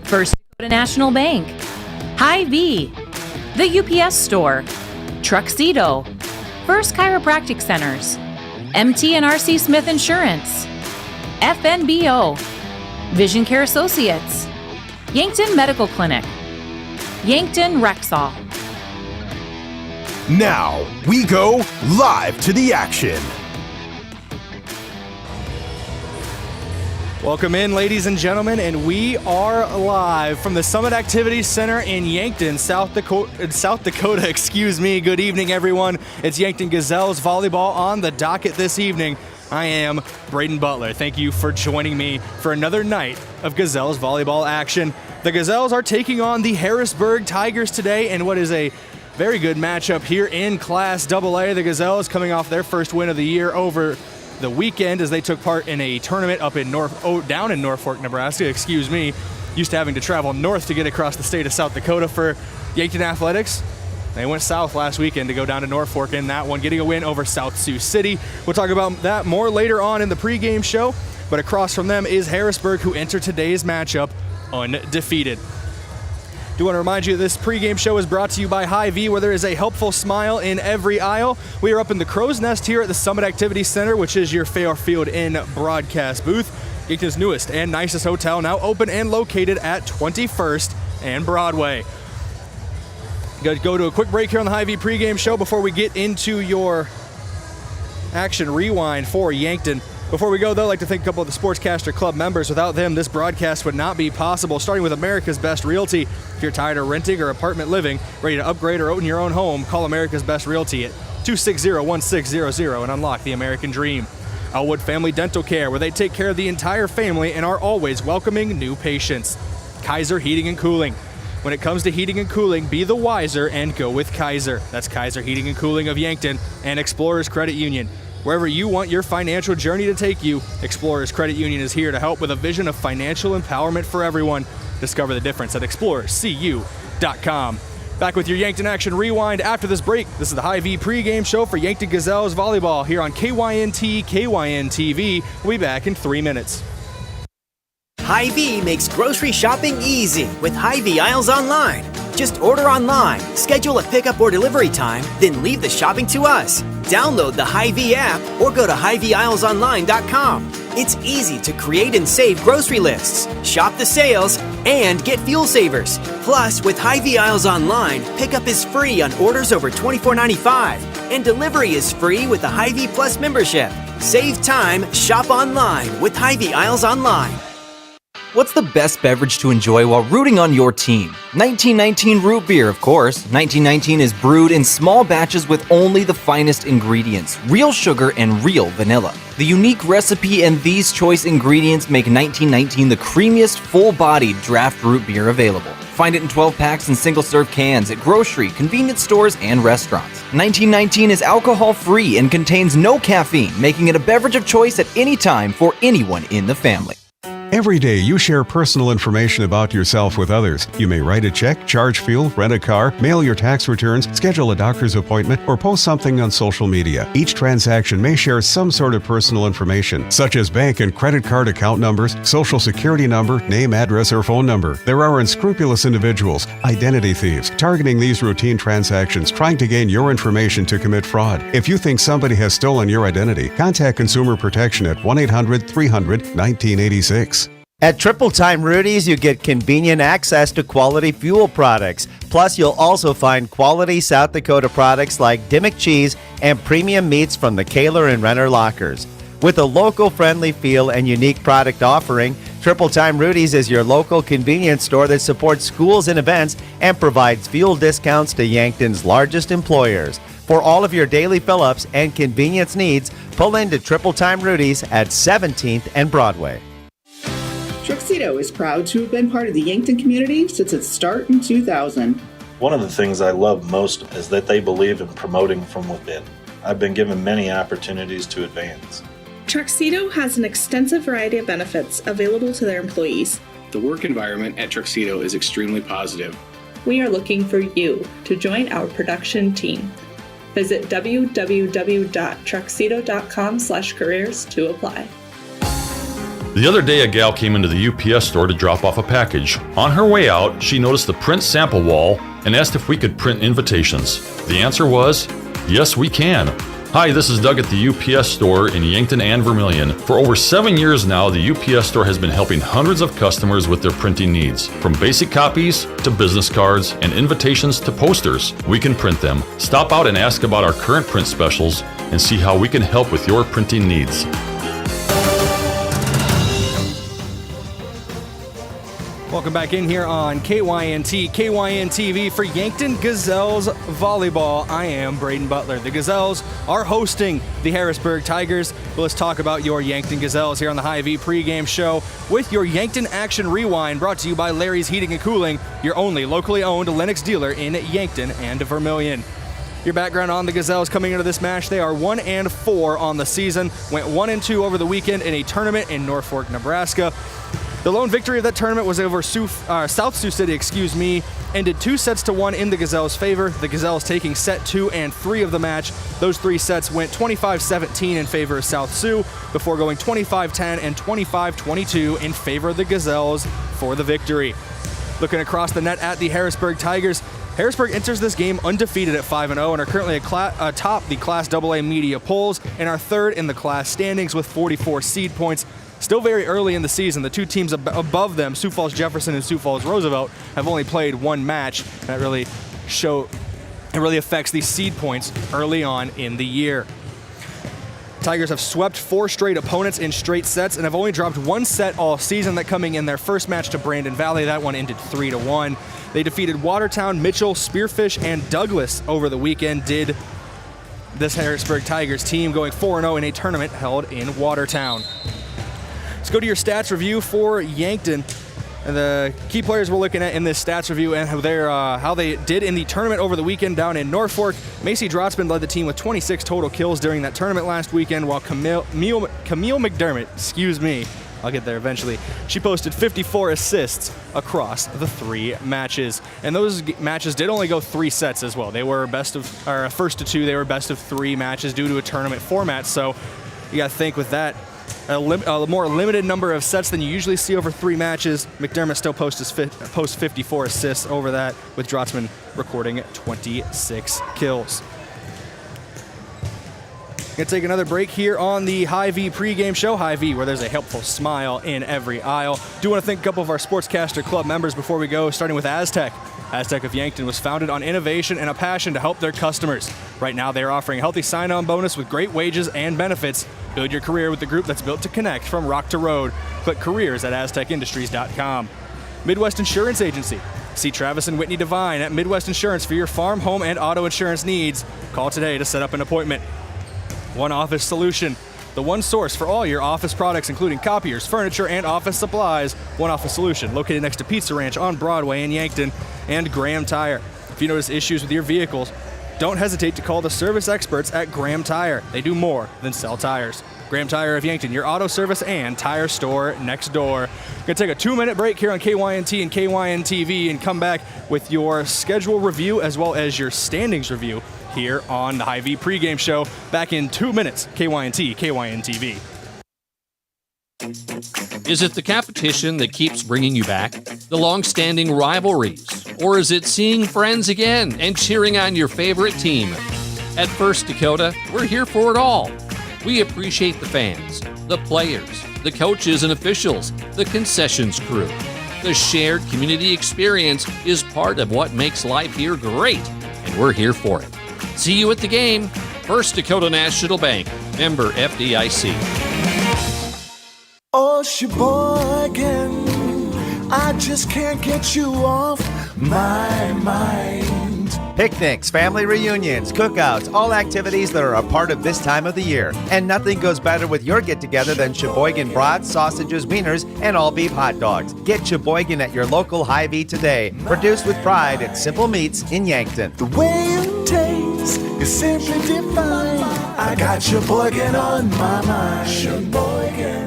First Dakota National Bank, Hy-Vee, the UPS Store, Truxedo, First Chiropractic Centers, MT and RC Smith Insurance, FNBO, Vision Care Associates, Yankton Medical Clinic, Yankton Rexall. Now, we go live to the action. Welcome in, ladies and gentlemen, and we are live from the Summit Activities Center in Yankton, South Dakota. Excuse me. Good evening, everyone. It's Yankton Gazelles volleyball on the docket this evening. I am Brayden Butler. Thank you for joining me for another night of Gazelles volleyball action. The Gazelles are taking on the Harrisburg Tigers today in what is a very good matchup here in Class AA. The Gazelles coming off their first win of the year over the weekend as they took part in a tournament up in down in Norfolk, Nebraska. Excuse me. Used to having to travel north to get across the state of South Dakota for Yankton Athletics. They went south last weekend to go down to Norfolk in that one, getting a win over South Sioux City. We'll talk about that more later on in the pregame show, but across from them is Harrisburg, who enter today's matchup undefeated. Do want to remind you this pregame show is brought to you by Hy-Vee, where there is a helpful smile in every aisle. We are up in the Crow's Nest here at the Summit Activities Center, which is your Fairfield Inn broadcast booth. Yankton's newest and nicest hotel, now open and located at 21st and Broadway. Go to a quick break here on the Hy-Vee pregame show before we get into your action rewind for Yankton. Before we go, though, I'd like to thank a couple of the Sportscaster Club members. Without them, this broadcast would not be possible, starting with America's Best Realty. If you're tired of renting or apartment living, ready to upgrade or own your own home, call America's Best Realty at 260-1600 and unlock the American dream. Elwood Family Dental Care, where they take care of the entire family and are always welcoming new patients. Kaiser Heating and Cooling. When it comes to heating and cooling, be the wiser and go with Kaiser. That's Kaiser Heating and Cooling of Yankton and Explorers Credit Union. Wherever you want your financial journey to take you, Explorers Credit Union is here to help with a vision of financial empowerment for everyone. Discover the difference at explorerscu.com. Back with your Yankton Action Rewind after this break. This is the Hy-Vee pregame show for Yankton Gazelles volleyball here on KYNT, KYNTV. We'll be back in 3 minutes. Hy-Vee makes grocery shopping easy with Hy-Vee Aisles Online. Just order online, schedule a pickup or delivery time, then leave the shopping to us. Download the Hy-Vee app or go to HyVeeAislesOnline.com. It's easy to create and save grocery lists, shop the sales, and get fuel savers. Plus, with Hy-Vee Aisles Online, pickup is free on orders over $24.95, and delivery is free with the Hy-Vee Plus membership. Save time, shop online with Hy-Vee Aisles Online. What's the best beverage to enjoy while rooting on your team? 1919 root beer, of course. 1919 is brewed in small batches with only the finest ingredients, real sugar and real vanilla. The unique recipe and these choice ingredients make 1919 the creamiest, full-bodied draft root beer available. Find it in 12 packs and single-serve cans at grocery, convenience stores, and restaurants. 1919 is alcohol-free and contains no caffeine, making it a beverage of choice at any time for anyone in the family. Every day you share personal information about yourself with others. You may write a check, charge fuel, rent a car, mail your tax returns, schedule a doctor's appointment, or post something on social media. Each transaction may share some sort of personal information, such as bank and credit card account numbers, social security number, name, address, or phone number. There are unscrupulous individuals, identity thieves, targeting these routine transactions, trying to gain your information to commit fraud. If you think somebody has stolen your identity, contact Consumer Protection at 1-800-300-1986. At Triple Time Rudy's, you get convenient access to quality fuel products. Plus, you'll also find quality South Dakota products like Dimmock cheese and premium meats from the Kaler and Renner lockers. With a local-friendly feel and unique product offering, Triple Time Rudy's is your local convenience store that supports schools and events and provides fuel discounts to Yankton's largest employers. For all of your daily fill-ups and convenience needs, pull into Triple Time Rudy's at 17th and Broadway. Truxedo is proud to have been part of the Yankton community since its start in 2000. One of the things I love most is that they believe in promoting from within. I've been given many opportunities to advance. Truxedo has an extensive variety of benefits available to their employees. The work environment at Truxedo is extremely positive. We are looking for you to join our production team. Visit www.truxedo.com/careers to apply. The other day, a gal came into the UPS store to drop off a package. On her way out, she noticed the print sample wall and asked if we could print invitations. The answer was, yes, we can. Hi, this is Doug at the UPS store in Yankton and Vermilion. For over 7 years now, the UPS store has been helping hundreds of customers with their printing needs. From basic copies to business cards and invitations to posters, we can print them. Stop out and ask about our current print specials and see how we can help with your printing needs. Welcome back in here on KYNT, KYNTV for Yankton Gazelles Volleyball. I am Brayden Butler. The Gazelles are hosting the Harrisburg Tigers. Well, let's talk about your Yankton Gazelles here on the Hy-Vee pregame show with your Yankton Action Rewind, brought to you by Larry's Heating and Cooling, your only locally owned Lennox dealer in Yankton and Vermilion. Your background on the Gazelles coming into this match: they are 1-4 on the season, went 1-2 over the weekend in a tournament in Norfolk, Nebraska. The lone victory of that tournament was over South Sioux City, ended 2-1 in the Gazelles' favor. The Gazelles taking set 2 and 3 of the match. Those 3 sets went 25-17 in favor of South Sioux before going 25-10 and 25-22 in favor of the Gazelles for the victory. Looking across the net at the Harrisburg Tigers, Harrisburg enters this game undefeated at 5-0 and are currently atop the Class AA media polls and are third in the class standings with 44 seed points. Still very early in the season. The two teams above them, Sioux Falls Jefferson and Sioux Falls Roosevelt, have only played one match. That really affects these seed points early on in the year. Tigers have swept 4 straight opponents in straight sets and have only dropped 1 set all season, that coming in their first match to Brandon Valley. That one ended 3-1. They defeated Watertown, Mitchell, Spearfish, and Douglas over the weekend, did this Harrisburg Tigers team, going 4-0 in a tournament held in Watertown. Let's go to your stats review for Yankton. And the key players we're looking at in this stats review and how they did in the tournament over the weekend down in Norfolk. Macy Drotzman led the team with 26 total kills during that tournament last weekend, while Camille McDermott, I'll get there eventually, she posted 54 assists across the 3 matches. And those matches did only go 3 sets as well. They were first to 2, they were best of 3 matches due to a tournament format. So you got to think with that, a more limited number of sets than you usually see over 3 matches. McDermott still posts 54 assists over that, with Drotzman recording 26 kills. Gonna take another break here on the Hy-Vee pregame show. Hy-Vee, where there's a helpful smile in every aisle. Do want to thank a couple of our Sportscaster Club members before we go, starting with Aztec. Aztec of Yankton was founded on innovation and a passion to help their customers. Right now, they are offering a healthy sign-on bonus with great wages and benefits. Build your career with the group that's built to connect from rock to road. Click careers at aztecindustries.com. Midwest Insurance Agency. See Travis and Whitney Devine at Midwest Insurance for your farm, home, and auto insurance needs. Call today to set up an appointment. One Office Solution. The one source for all your office products, including copiers, furniture, and office supplies. One Office Solution, located next to Pizza Ranch on Broadway in Yankton. And Graham Tire. If you notice issues with your vehicles, don't hesitate to call the service experts at Graham Tire. They do more than sell tires. Graham Tire of Yankton, your auto service and tire store next door. Gonna take a 2-minute break here on KYNT and KYNTV and come back with your schedule review as well as your standings review here on the Hy-Vee pregame show. Back in 2 minutes. KYNT, KYNTV. Is it the competition that keeps bringing you back? The long-standing rivalries? Or is it seeing friends again and cheering on your favorite team? At First Dakota, we're here for it all. We appreciate the fans, the players, the coaches and officials, the concessions crew. The shared community experience is part of what makes life here great, and we're here for it. See you at the game. First Dakota National Bank, member FDIC. Oh, Sheboygan, I just can't get you off my mind. Picnics, family reunions, cookouts, all activities that are a part of this time of the year. And nothing goes better with your get-together than Sheboygan brats, sausages, wieners, and all-beef hot dogs. Get Sheboygan at your local Hy-Vee today. Produced with pride at Simple Meats in Yankton. The way it tastes is simply divine. I got Sheboygan on my mind. Sheboygan.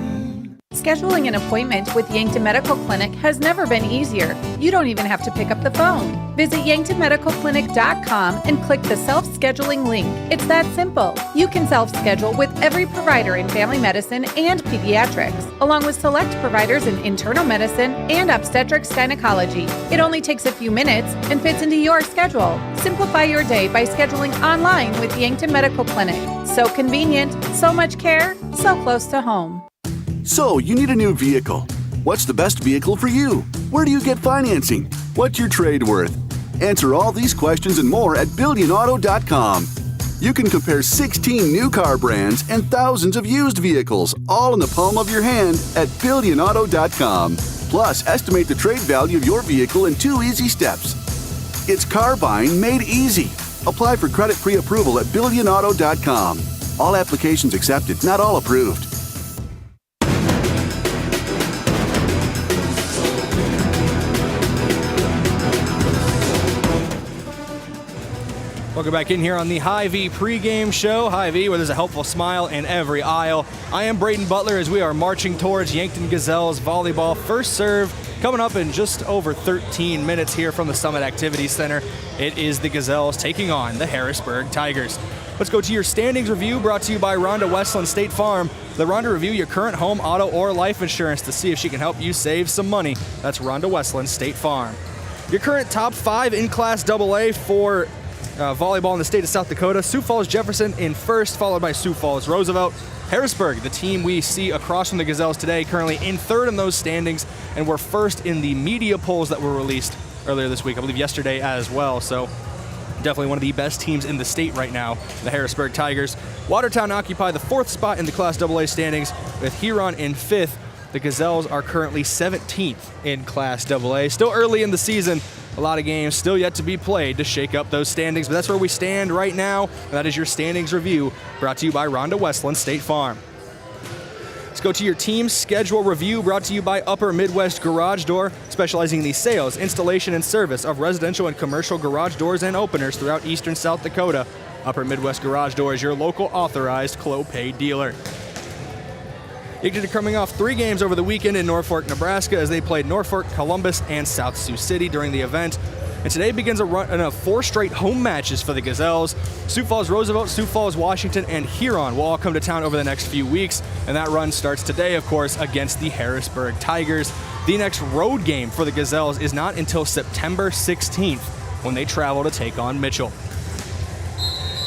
Scheduling an appointment with Yankton Medical Clinic has never been easier. You don't even have to pick up the phone. Visit yanktonmedicalclinic.com and click the self-scheduling link. It's that simple. You can self-schedule with every provider in family medicine and pediatrics, along with select providers in internal medicine and obstetrics gynecology. It only takes a few minutes and fits into your schedule. Simplify your day by scheduling online with Yankton Medical Clinic. So convenient, so much care, so close to home. So, you need a new vehicle. What's the best vehicle for you? Where do you get financing? What's your trade worth? Answer all these questions and more at BillionAuto.com. You can compare 16 new car brands and thousands of used vehicles, all in the palm of your hand at BillionAuto.com. Plus, estimate the trade value of your vehicle in 2 easy steps. It's car buying made easy. Apply for credit pre-approval at BillionAuto.com. All applications accepted, not all approved. Welcome back in here on the Hy-Vee pregame show. Hy-Vee, where there's a helpful smile in every aisle. I am Brayden Butler as we are marching towards Yankton Gazelles volleyball. First serve coming up in just over 13 minutes here from the Summit Activities Center. It is the Gazelles taking on the Harrisburg Tigers. Let's go to your standings review, brought to you by Rhonda Westland State Farm. Let Rhonda review your current home, auto, or life insurance to see if she can help you save some money. That's Rhonda Westland State Farm. Your current top 5 in Class AA for volleyball in the state of South Dakota. Sioux Falls Jefferson in first, followed by Sioux Falls Roosevelt. Harrisburg, the team we see across from the Gazelles today, currently in third in those standings, and we're first in the media polls that were released earlier this week, I believe yesterday as well. So definitely one of the best teams in the state right now, the Harrisburg Tigers. Watertown occupy the 4th spot in the Class AA standings, with Huron in 5th. The Gazelles are currently 17th in Class AA. Still early in the season. A lot of games still yet to be played to shake up those standings, but that's where we stand right now. And that is your standings review, brought to you by Rhonda Westland State Farm. Let's go to your team schedule review, brought to you by Upper Midwest Garage Door, specializing in the sales, installation, and service of residential and commercial garage doors and openers throughout eastern South Dakota. Upper Midwest Garage Door is your local authorized Clopay dealer. Yankton are coming off 3 games over the weekend in Norfolk, Nebraska, as they played Norfolk, Columbus, and South Sioux City during the event. And today begins a run of 4 straight home matches for the Gazelles. Sioux Falls Roosevelt, Sioux Falls Washington, and Huron will all come to town over the next few weeks. And that run starts today, of course, against the Harrisburg Tigers. The next road game for the Gazelles is not until September 16th, when they travel to take on Mitchell.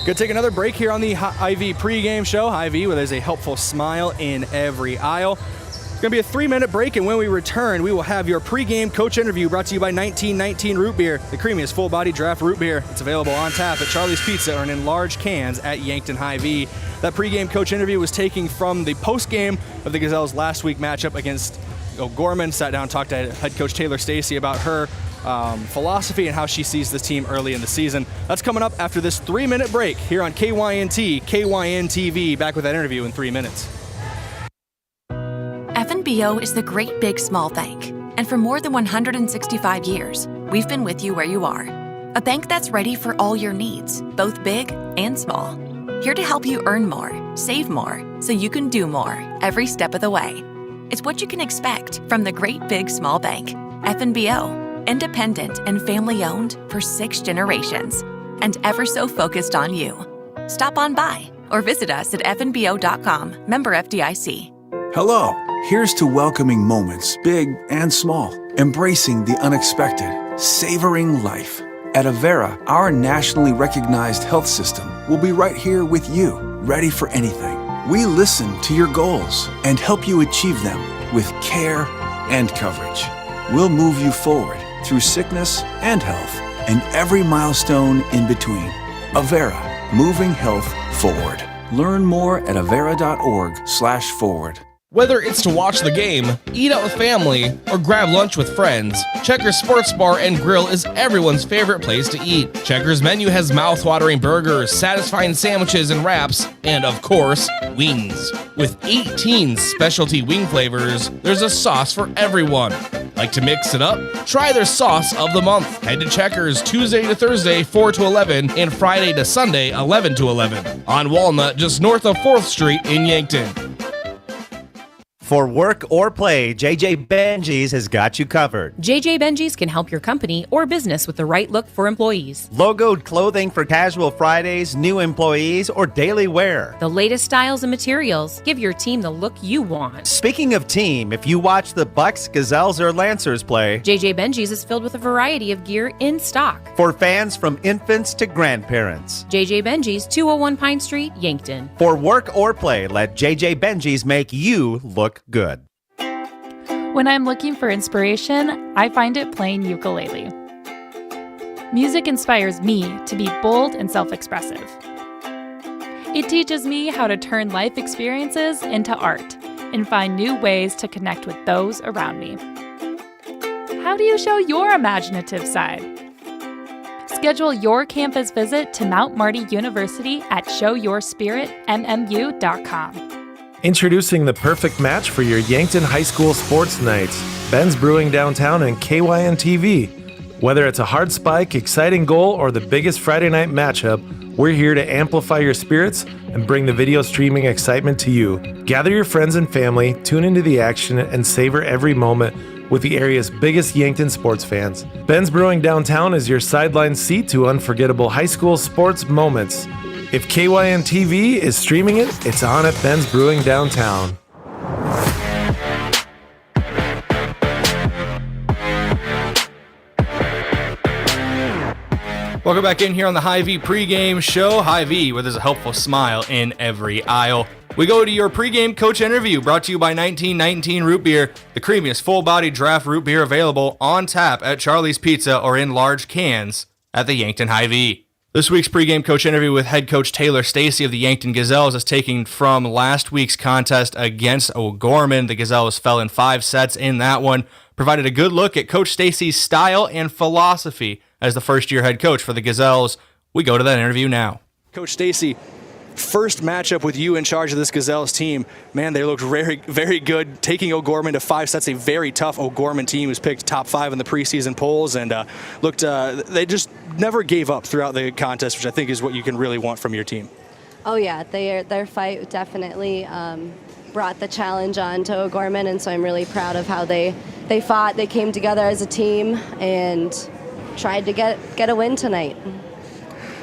Gonna take another break here on the Hy-Vee pregame show. Hy-Vee, where there's a helpful smile in every aisle. It's gonna be a 3-minute break, and when we return, we will have your pregame coach interview, brought to you by 1919 Root Beer, the creamiest full-body draft root beer. It's available on tap at Charlie's Pizza or in large cans at Yankton Hy-Vee. That pregame coach interview was taken from the postgame of the Gazelles' last week matchup against O'Gorman. Sat down and talked to head coach Taylor Stacy about her philosophy and how she sees this team early in the season. That's coming up after this 3-minute break here on KYNT, KYNTV. Back with that interview in 3 minutes. FNBO is the great big small bank. And for more than 165 years, we've been with you where you are. A bank that's ready for all your needs, both big and small. Here to help you earn more, save more, so you can do more every step of the way. It's what you can expect from the great big small bank. FNBO. Independent and family-owned for 6 generations, and ever so focused on you. Stop on by or visit us at fnbo.com. Member FDIC. Hello. Here's to welcoming moments, big and small, embracing the unexpected, savoring life. At Avera, our nationally recognized health system will be right here with you, ready for anything. We listen to your goals and help you achieve them with care and coverage. We'll move you forward through sickness and health, and every milestone in between. Avera, moving health forward. Learn more at avera.org/forward. Whether it's to watch the game, eat out with family, or grab lunch with friends, Checkers Sports Bar and Grill is everyone's favorite place to eat. Checkers' menu has mouth-watering burgers, satisfying sandwiches and wraps, and of course, wings. With 18 specialty wing flavors, there's a sauce for everyone. Like to mix it up? Try their sauce of the month. Head to Checkers Tuesday to Thursday, 4 to 11, and Friday to Sunday, 11 to 11. On Walnut, just north of 4th Street in Yankton. For work or play, JJ Benji's has got you covered. JJ Benji's can help your company or business with the right look for employees. Logoed clothing for casual Fridays, new employees, or daily wear. The latest styles and materials give your team the look you want. Speaking of team, if you watch the Bucks, Gazelles, or Lancers play, JJ Benji's is filled with a variety of gear in stock. For fans from infants to grandparents. JJ Benji's, 201 Pine Street, Yankton. For work or play, let JJ Benji's make you look good. When I'm looking for inspiration, I find it playing ukulele. Music inspires me to be bold and self-expressive. It teaches me how to turn life experiences into art and find new ways to connect with those around me. How do you show your imaginative side? Schedule your campus visit to Mount Marty University at showyourspiritmmu.com. Introducing the perfect match for your Yankton High School sports nights. Ben's Brewing Downtown and KYNTV. Whether it's a hard spike, exciting goal, or the biggest Friday night matchup, we're here to amplify your spirits and bring the video streaming excitement to you. Gather your friends and family, tune into the action, and savor every moment with the area's biggest Yankton sports fans. Ben's Brewing Downtown is your sideline seat to unforgettable high school sports moments. If KYNTV is streaming it, it's on at Ben's Brewing Downtown. Welcome back in here on the Hy-Vee pregame show. Hy-Vee, where there's a helpful smile in every aisle. We go to your pregame coach interview, brought to you by 1919 Root Beer, the creamiest full-body draft root beer available on tap at Charlie's Pizza or in large cans at the Yankton Hy-Vee. This week's pregame coach interview with head coach Taylor Stacy of the Yankton Gazelles is taken from last week's contest against O'Gorman. The Gazelles fell in 5 sets in that one, provided a good look at Coach Stacy's style and philosophy as the first-year head coach for the Gazelles. We go to that interview now. Coach Stacy, first matchup with you in charge of this Gazelles team. Man, they looked very, very good, taking O'Gorman to 5 sets, a very tough O'Gorman team who's picked top 5 in the preseason polls, and they just never gave up throughout the contest, which I think is what you can really want from your team. Oh yeah, their fight definitely brought the challenge on to O'Gorman, and so I'm really proud of how they fought. They came together as a team and tried to get a win tonight.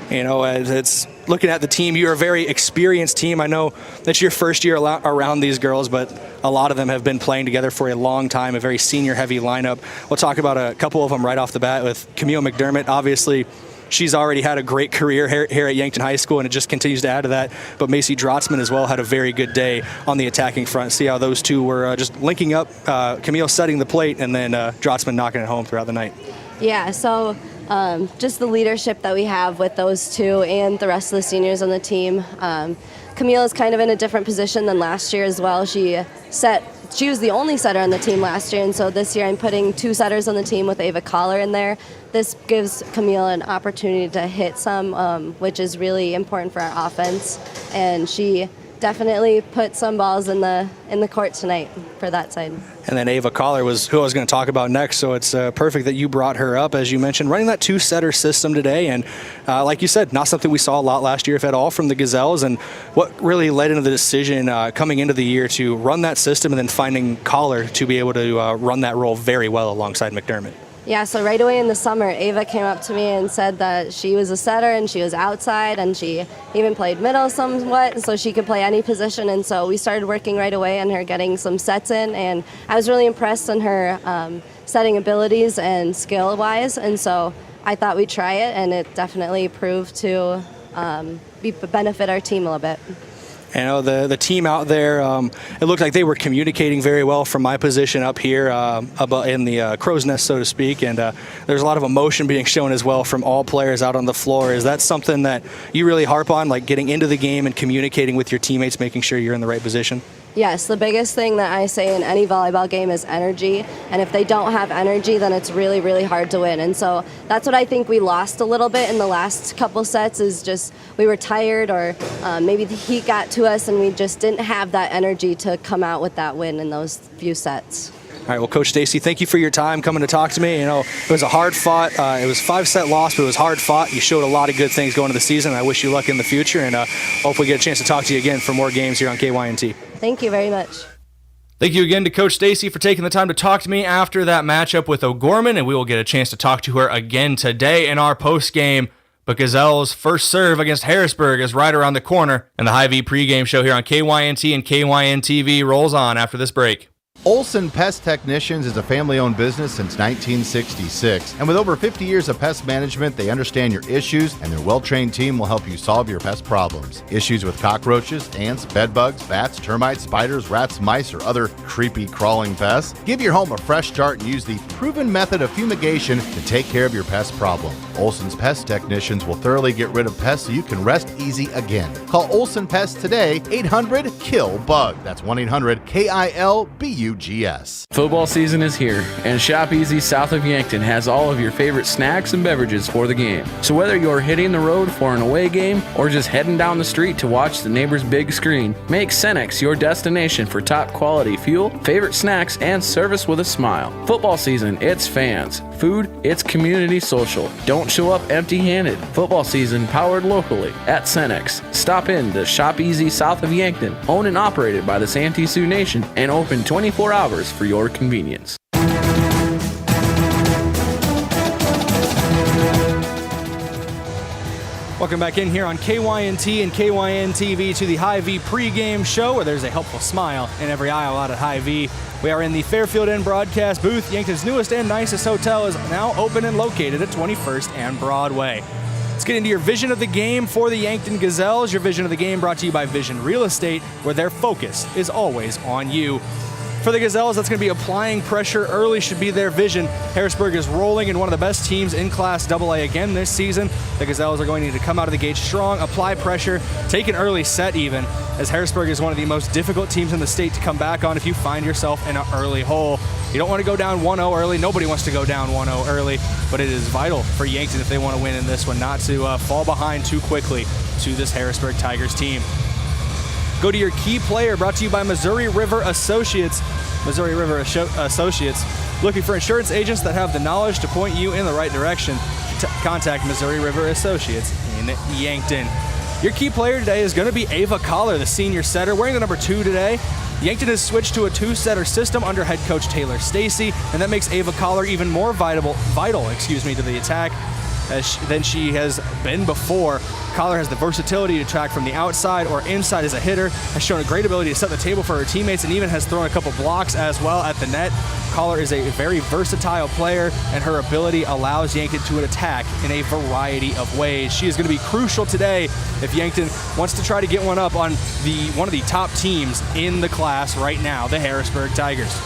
You know, it's looking at the team, you're a very experienced team. I know that's your first year around these girls, but a lot of them have been playing together for a long time, a very senior-heavy lineup. We'll talk about a couple of them right off the bat with Camille McDermott. Obviously, she's already had a great career here at Yankton High School, and it just continues to add to that. But Macy Drotzman as well had a very good day on the attacking front. See how those two were just linking up, Camille setting the plate, and then Drotzman knocking it home throughout the night. Yeah, so just the leadership that we have with those two and the rest of the seniors on the team. Camille is kind of in a different position than last year as well. She was the only setter on the team last year, and so this year I'm putting 2 setters on the team with Ava Collar in there. This gives Camille an opportunity to hit some, which is really important for our offense, and she definitely put some balls in the court tonight for that side. And then Ava Collar was who I was going to talk about next, so it's perfect that you brought her up, as you mentioned, running that 2-setter system today. And like you said, not something we saw a lot last year, if at all, from the Gazelles. And what really led into the decision coming into the year to run that system and then finding Collar to be able to run that role very well alongside McDermott? Yeah, so right away in the summer, Ava came up to me and said that she was a setter and she was outside and she even played middle somewhat, so she could play any position. And so we started working right away on her getting some sets in, and I was really impressed in her setting abilities and skill-wise. And so I thought we'd try it, and it definitely proved to benefit our team a little bit. You know, the team out there, it looked like they were communicating very well from my position up here in the crow's nest, so to speak, and there's a lot of emotion being shown as well from all players out on the floor. Is that something that you really harp on, like getting into the game and communicating with your teammates, making sure you're in the right position? Yes, the biggest thing that I say in any volleyball game is energy, and if they don't have energy, then it's really, really hard to win. And so that's what I think we lost a little bit in the last couple sets, is just we were tired, or maybe the heat got to us and we just didn't have that energy to come out with that win in those few sets. All right, well, Coach Stacy, thank you for your time coming to talk to me. You know, it was a hard fought, it was a 5-set loss, but it was hard fought. You showed a lot of good things going into the season. I wish you luck in the future, and hopefully get a chance to talk to you again for more games here on KYNT. Thank you very much. Thank you again to Coach Stacy for taking the time to talk to me after that matchup with O'Gorman, and we will get a chance to talk to her again today in our post-game. But Gazelles' first serve against Harrisburg is right around the corner, and the Hy-Vee pregame show here on KYNT and KYNTV rolls on after this break. Olson Pest Technicians is a family-owned business since 1966, and with over 50 years of pest management, they understand your issues, and their well-trained team will help you solve your pest problems. Issues with cockroaches, ants, bedbugs, bats, termites, spiders, rats, mice, or other creepy crawling pests? Give your home a fresh start and use the proven method of fumigation to take care of your pest problem. Olson's Pest Technicians will thoroughly get rid of pests so you can rest easy again. Call Olson Pest today, 800-KILL-BUG. That's 1-800-KILBUGS. Football season is here, and Shop Easy south of Yankton has all of your favorite snacks and beverages for the game. So whether you're hitting the road for an away game or just heading down the street to watch the neighbor's big screen, make Cenex your destination for top quality fuel, favorite snacks, and service with a smile. Football season, it's fans. Food, it's community social. Don't show up empty-handed. Football season powered locally at Cenex. Stop in to Shop Easy south of Yankton, owned and operated by the Santee Sioux Nation, and open 24 hours for your convenience. Welcome back in here on KYNT and KYNTV to the Hy-Vee pregame show, where there's a helpful smile in every aisle out at Hy-Vee. We are in the Fairfield Inn broadcast booth. Yankton's newest and nicest hotel is now open and located at 21st and Broadway. Let's get into your vision of the game for the Yankton Gazelles. Your vision of the game brought to you by Vision Real Estate, where their focus is always on you. For the Gazelles, that's going to be applying pressure early should be their vision. Harrisburg is rolling in one of the best teams in Class AA again this season. The Gazelles are going to need to come out of the gate strong, apply pressure, take an early set even, as Harrisburg is one of the most difficult teams in the state to come back on if you find yourself in an early hole. You don't want to go down 1-0 early. Nobody wants to go down 1-0 early, but it is vital for Yankton if they want to win in this one not to fall behind too quickly to this Harrisburg Tigers team. Go to your key player, brought to you by Missouri River Associates. Missouri River Associates, looking for insurance agents that have the knowledge to point you in the right direction. Contact Missouri River Associates in Yankton. Your key player today is going to be Ava Collar, the senior setter, wearing the number 2 today. Yankton has switched to a 2-setter system under head coach Taylor Stacy, and that makes Ava Collar even more vital to the attack than she has been before. Collar has the versatility to track from the outside or inside as a hitter, has shown a great ability to set the table for her teammates, and even has thrown a couple blocks as well at the net. Collar is a very versatile player, and her ability allows Yankton to attack in a variety of ways. She is going to be crucial today if Yankton wants to try to get one up on one of the top teams in the class right now, the Harrisburg Tigers.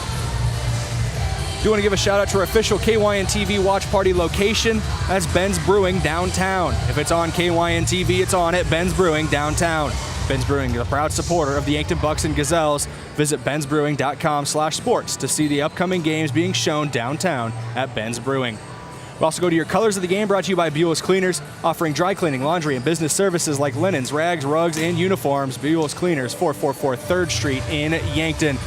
Do want to give a shout out to our official KYNTV watch party location. That's Ben's Brewing downtown. If it's on KYNTV, it's on at Ben's Brewing downtown. Ben's Brewing is a proud supporter of the Yankton Bucks and Gazelles. Visit bensbrewing.com/sports to see the upcoming games being shown downtown at Ben's Brewing. We'll also go to your colors of the game, brought to you by Buell's Cleaners, offering dry cleaning, laundry, and business services like linens, rags, rugs, and uniforms. Buell's Cleaners, 444 3rd Street in Yankton.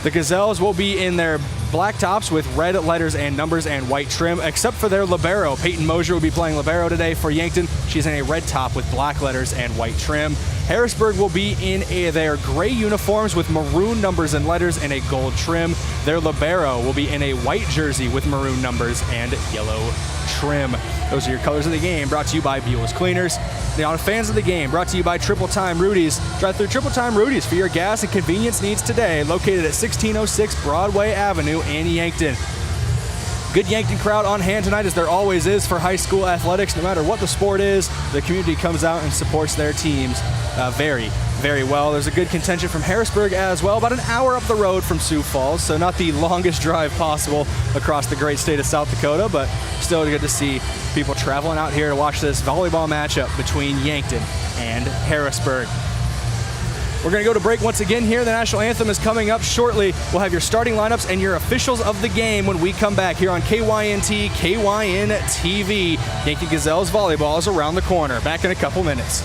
The Gazelles will be in their black tops with red letters and numbers and white trim, except for their libero. Peyton Mosier will be playing libero today for Yankton. She's in a red top with black letters and white trim. Harrisburg will be in their gray uniforms with maroon numbers and letters and a gold trim. Their libero will be in a white jersey with maroon numbers and yellow trim. Those are your colors of the game, brought to you by Buell's Cleaners. Now, fans of the game, brought to you by Triple Time Rudy's. Drive through Triple Time Rudy's for your gas and convenience needs today, located at 1606 Broadway Avenue in Yankton. Good Yankton crowd on hand tonight, as there always is for high school athletics. No matter what the sport is, the community comes out and supports their teams very, very well. There's a good contention from Harrisburg as well, about an hour up the road from Sioux Falls, so not the longest drive possible across the great state of South Dakota, but still good to see people traveling out here to watch this volleyball matchup between Yankton and Harrisburg. We're going to go to break once again here. The national anthem is coming up shortly. We'll have your starting lineups and your officials of the game when we come back here on KYNT, KYNTV. Yankton Gazelles volleyball is around the corner. Back in a couple minutes.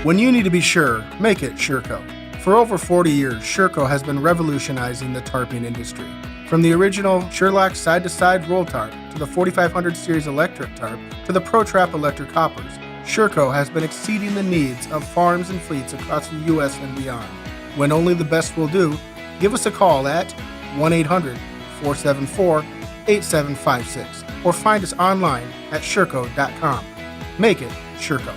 When you need to be sure, make it Sureco. For over 40 years, Sureco has been revolutionizing the tarping industry. From the original Sherlock side-to-side roll tarp to the 4500 series electric tarp to the ProTrap electric hoppers, Sureco has been exceeding the needs of farms and fleets across the U.S. and beyond. When only the best will do, give us a call at 1-800-474-8756 or find us online at sureco.com. Make it Sureco.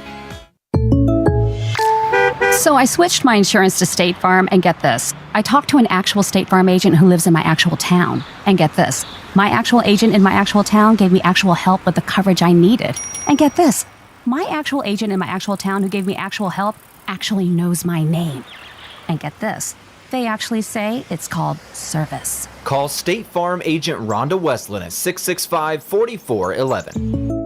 So I switched my insurance to State Farm, and get this. I talked to an actual State Farm agent who lives in my actual town. And get this. My actual agent in my actual town gave me actual help with the coverage I needed. And get this. My actual agent in my actual town who gave me actual help actually knows my name. And get this. They actually say it's called service. Call State Farm agent Rhonda Westland at 665-4411.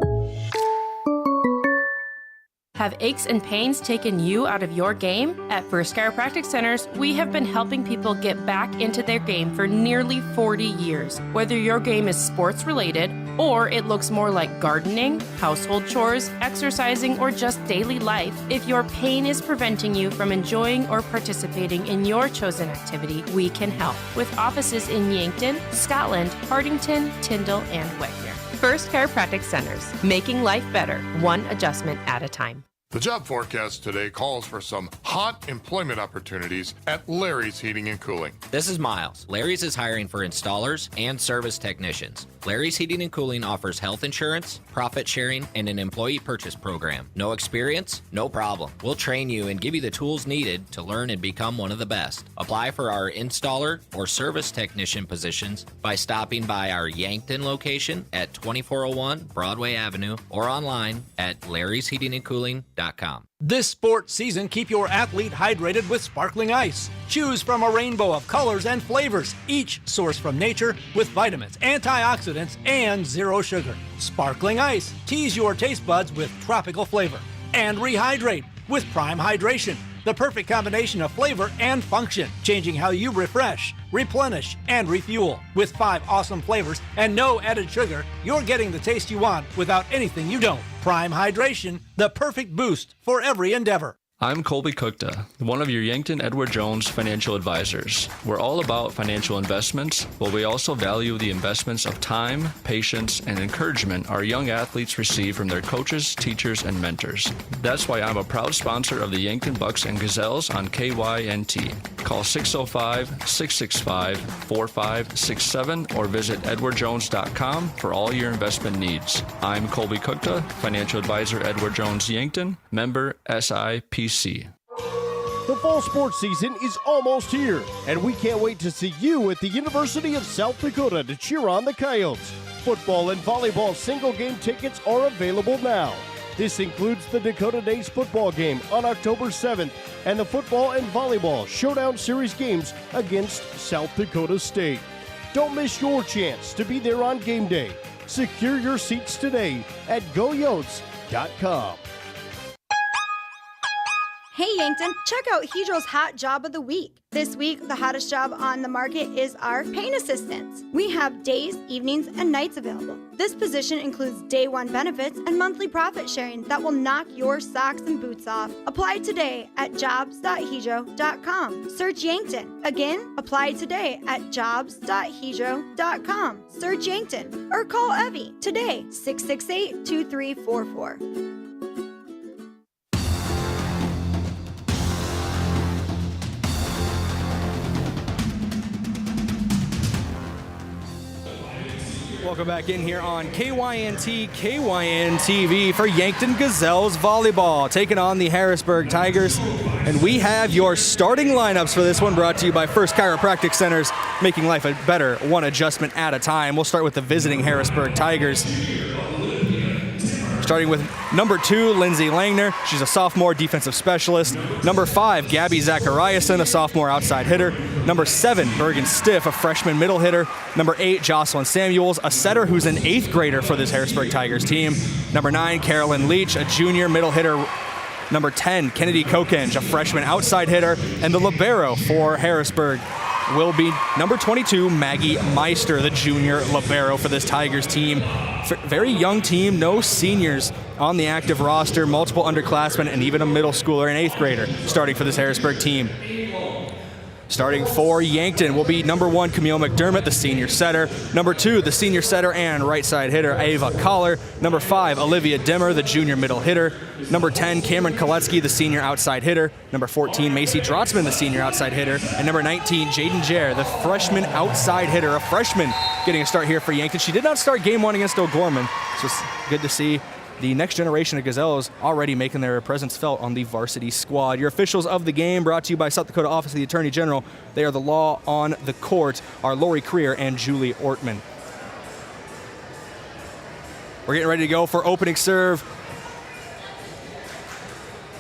Have aches and pains taken you out of your game? At First Chiropractic Centers, we have been helping people get back into their game for nearly 40 years. Whether your game is sports related, or it looks more like gardening, household chores, exercising, or just daily life, if your pain is preventing you from enjoying or participating in your chosen activity, we can help. With offices in Yankton, Scotland, Hardington, Tyndall, and Wagner. First Chiropractic Centers, making life better, one adjustment at a time. The job forecast today calls for some hot employment opportunities at Larry's Heating and Cooling. This is Miles. Larry's is hiring for installers and service technicians. Larry's Heating and Cooling offers health insurance, profit sharing, and an employee purchase program. No experience? No problem. We'll train you and give you the tools needed to learn and become one of the best. Apply for our installer or service technician positions by stopping by our Yankton location at 2401 Broadway Avenue or online at larrysheatingandcooling.com. This sports season, keep your athlete hydrated with sparkling ice. Choose from a rainbow of colors and flavors, each sourced from nature with vitamins, antioxidants, and zero sugar. Sparkling ice, tease your taste buds with tropical flavor. And rehydrate with Prime Hydration, the perfect combination of flavor and function, changing how you refresh, replenish, and refuel. With 5 awesome flavors and no added sugar, you're getting the taste you want without anything you don't. Prime Hydration, the perfect boost for every endeavor. I'm Colby Cookta, one of your Yankton Edward Jones financial advisors. We're all about financial investments, but we also value the investments of time, patience, and encouragement our young athletes receive from their coaches, teachers, and mentors. That's why I'm a proud sponsor of the Yankton Bucks and Gazelles on KYNT. Call 605-665-4567 or visit edwardjones.com for all your investment needs. I'm Colby Cookta, financial advisor Edward Jones Yankton, member SIPC. The fall sports season is almost here, and we can't wait to see you at the University of South Dakota to cheer on the Coyotes. Football and volleyball single-game tickets are available now. This includes the Dakota Days football game on October 7th and the football and volleyball Showdown Series games against South Dakota State. Don't miss your chance to be there on game day. Secure your seats today at goyotes.com. Hey Yankton, check out Hedro's Hot Job of the Week. This week, the hottest job on the market is our paint assistants. We have days, evenings, and nights available. This position includes day one benefits and monthly profit sharing that will knock your socks and boots off. Apply today at jobs.hedro.com. Search Yankton. Again, apply today at jobs.hedro.com. Search Yankton or call Evie today, 668-2344. Welcome back in here on KYNT, KYNTV for Yankton Gazelles Volleyball, taking on the Harrisburg Tigers. And we have your starting lineups for this one, brought to you by First Chiropractic Centers, making life better, one adjustment at a time. We'll start with the visiting Harrisburg Tigers. Starting with number 2, Lindsay Langner. She's a sophomore defensive specialist. Number 5, Gabby Zachariason, a sophomore outside hitter. Number 7, Bergen Stiff, a freshman middle hitter. Number 8, Jocelyn Samuels, a setter who's an 8th grader for this Harrisburg Tigers team. Number 9, Carolyn Leach, a junior middle hitter. Number 10, Kennedy Kokenge, a freshman outside hitter. And the libero for Harrisburg will be number 22, Maggie Meister, the junior libero for this Tigers team. Very young team, no seniors on the active roster, multiple underclassmen, and even a middle schooler and 8th grader starting for this Harrisburg team. Starting for Yankton will be number 1, Camille McDermott, the senior setter. Number 2, the senior setter and right side hitter, Ava Collar. Number 5, Olivia Dimmer, the junior middle hitter. Number 10, Cameron Koletsky, the senior outside hitter. Number 14, Macy Drotzman, the senior outside hitter. And number 19, Jaden Jair, the freshman outside hitter. A freshman getting a start here for Yankton. She did not start game 1 against O'Gorman, so it's good to see the next generation of Gazelles already making their presence felt on the varsity squad. Your officials of the game brought to you by South Dakota Office of the Attorney General. They are the law on the court, are Lori Creer and Julie Ortman. We're getting ready to go for opening serve.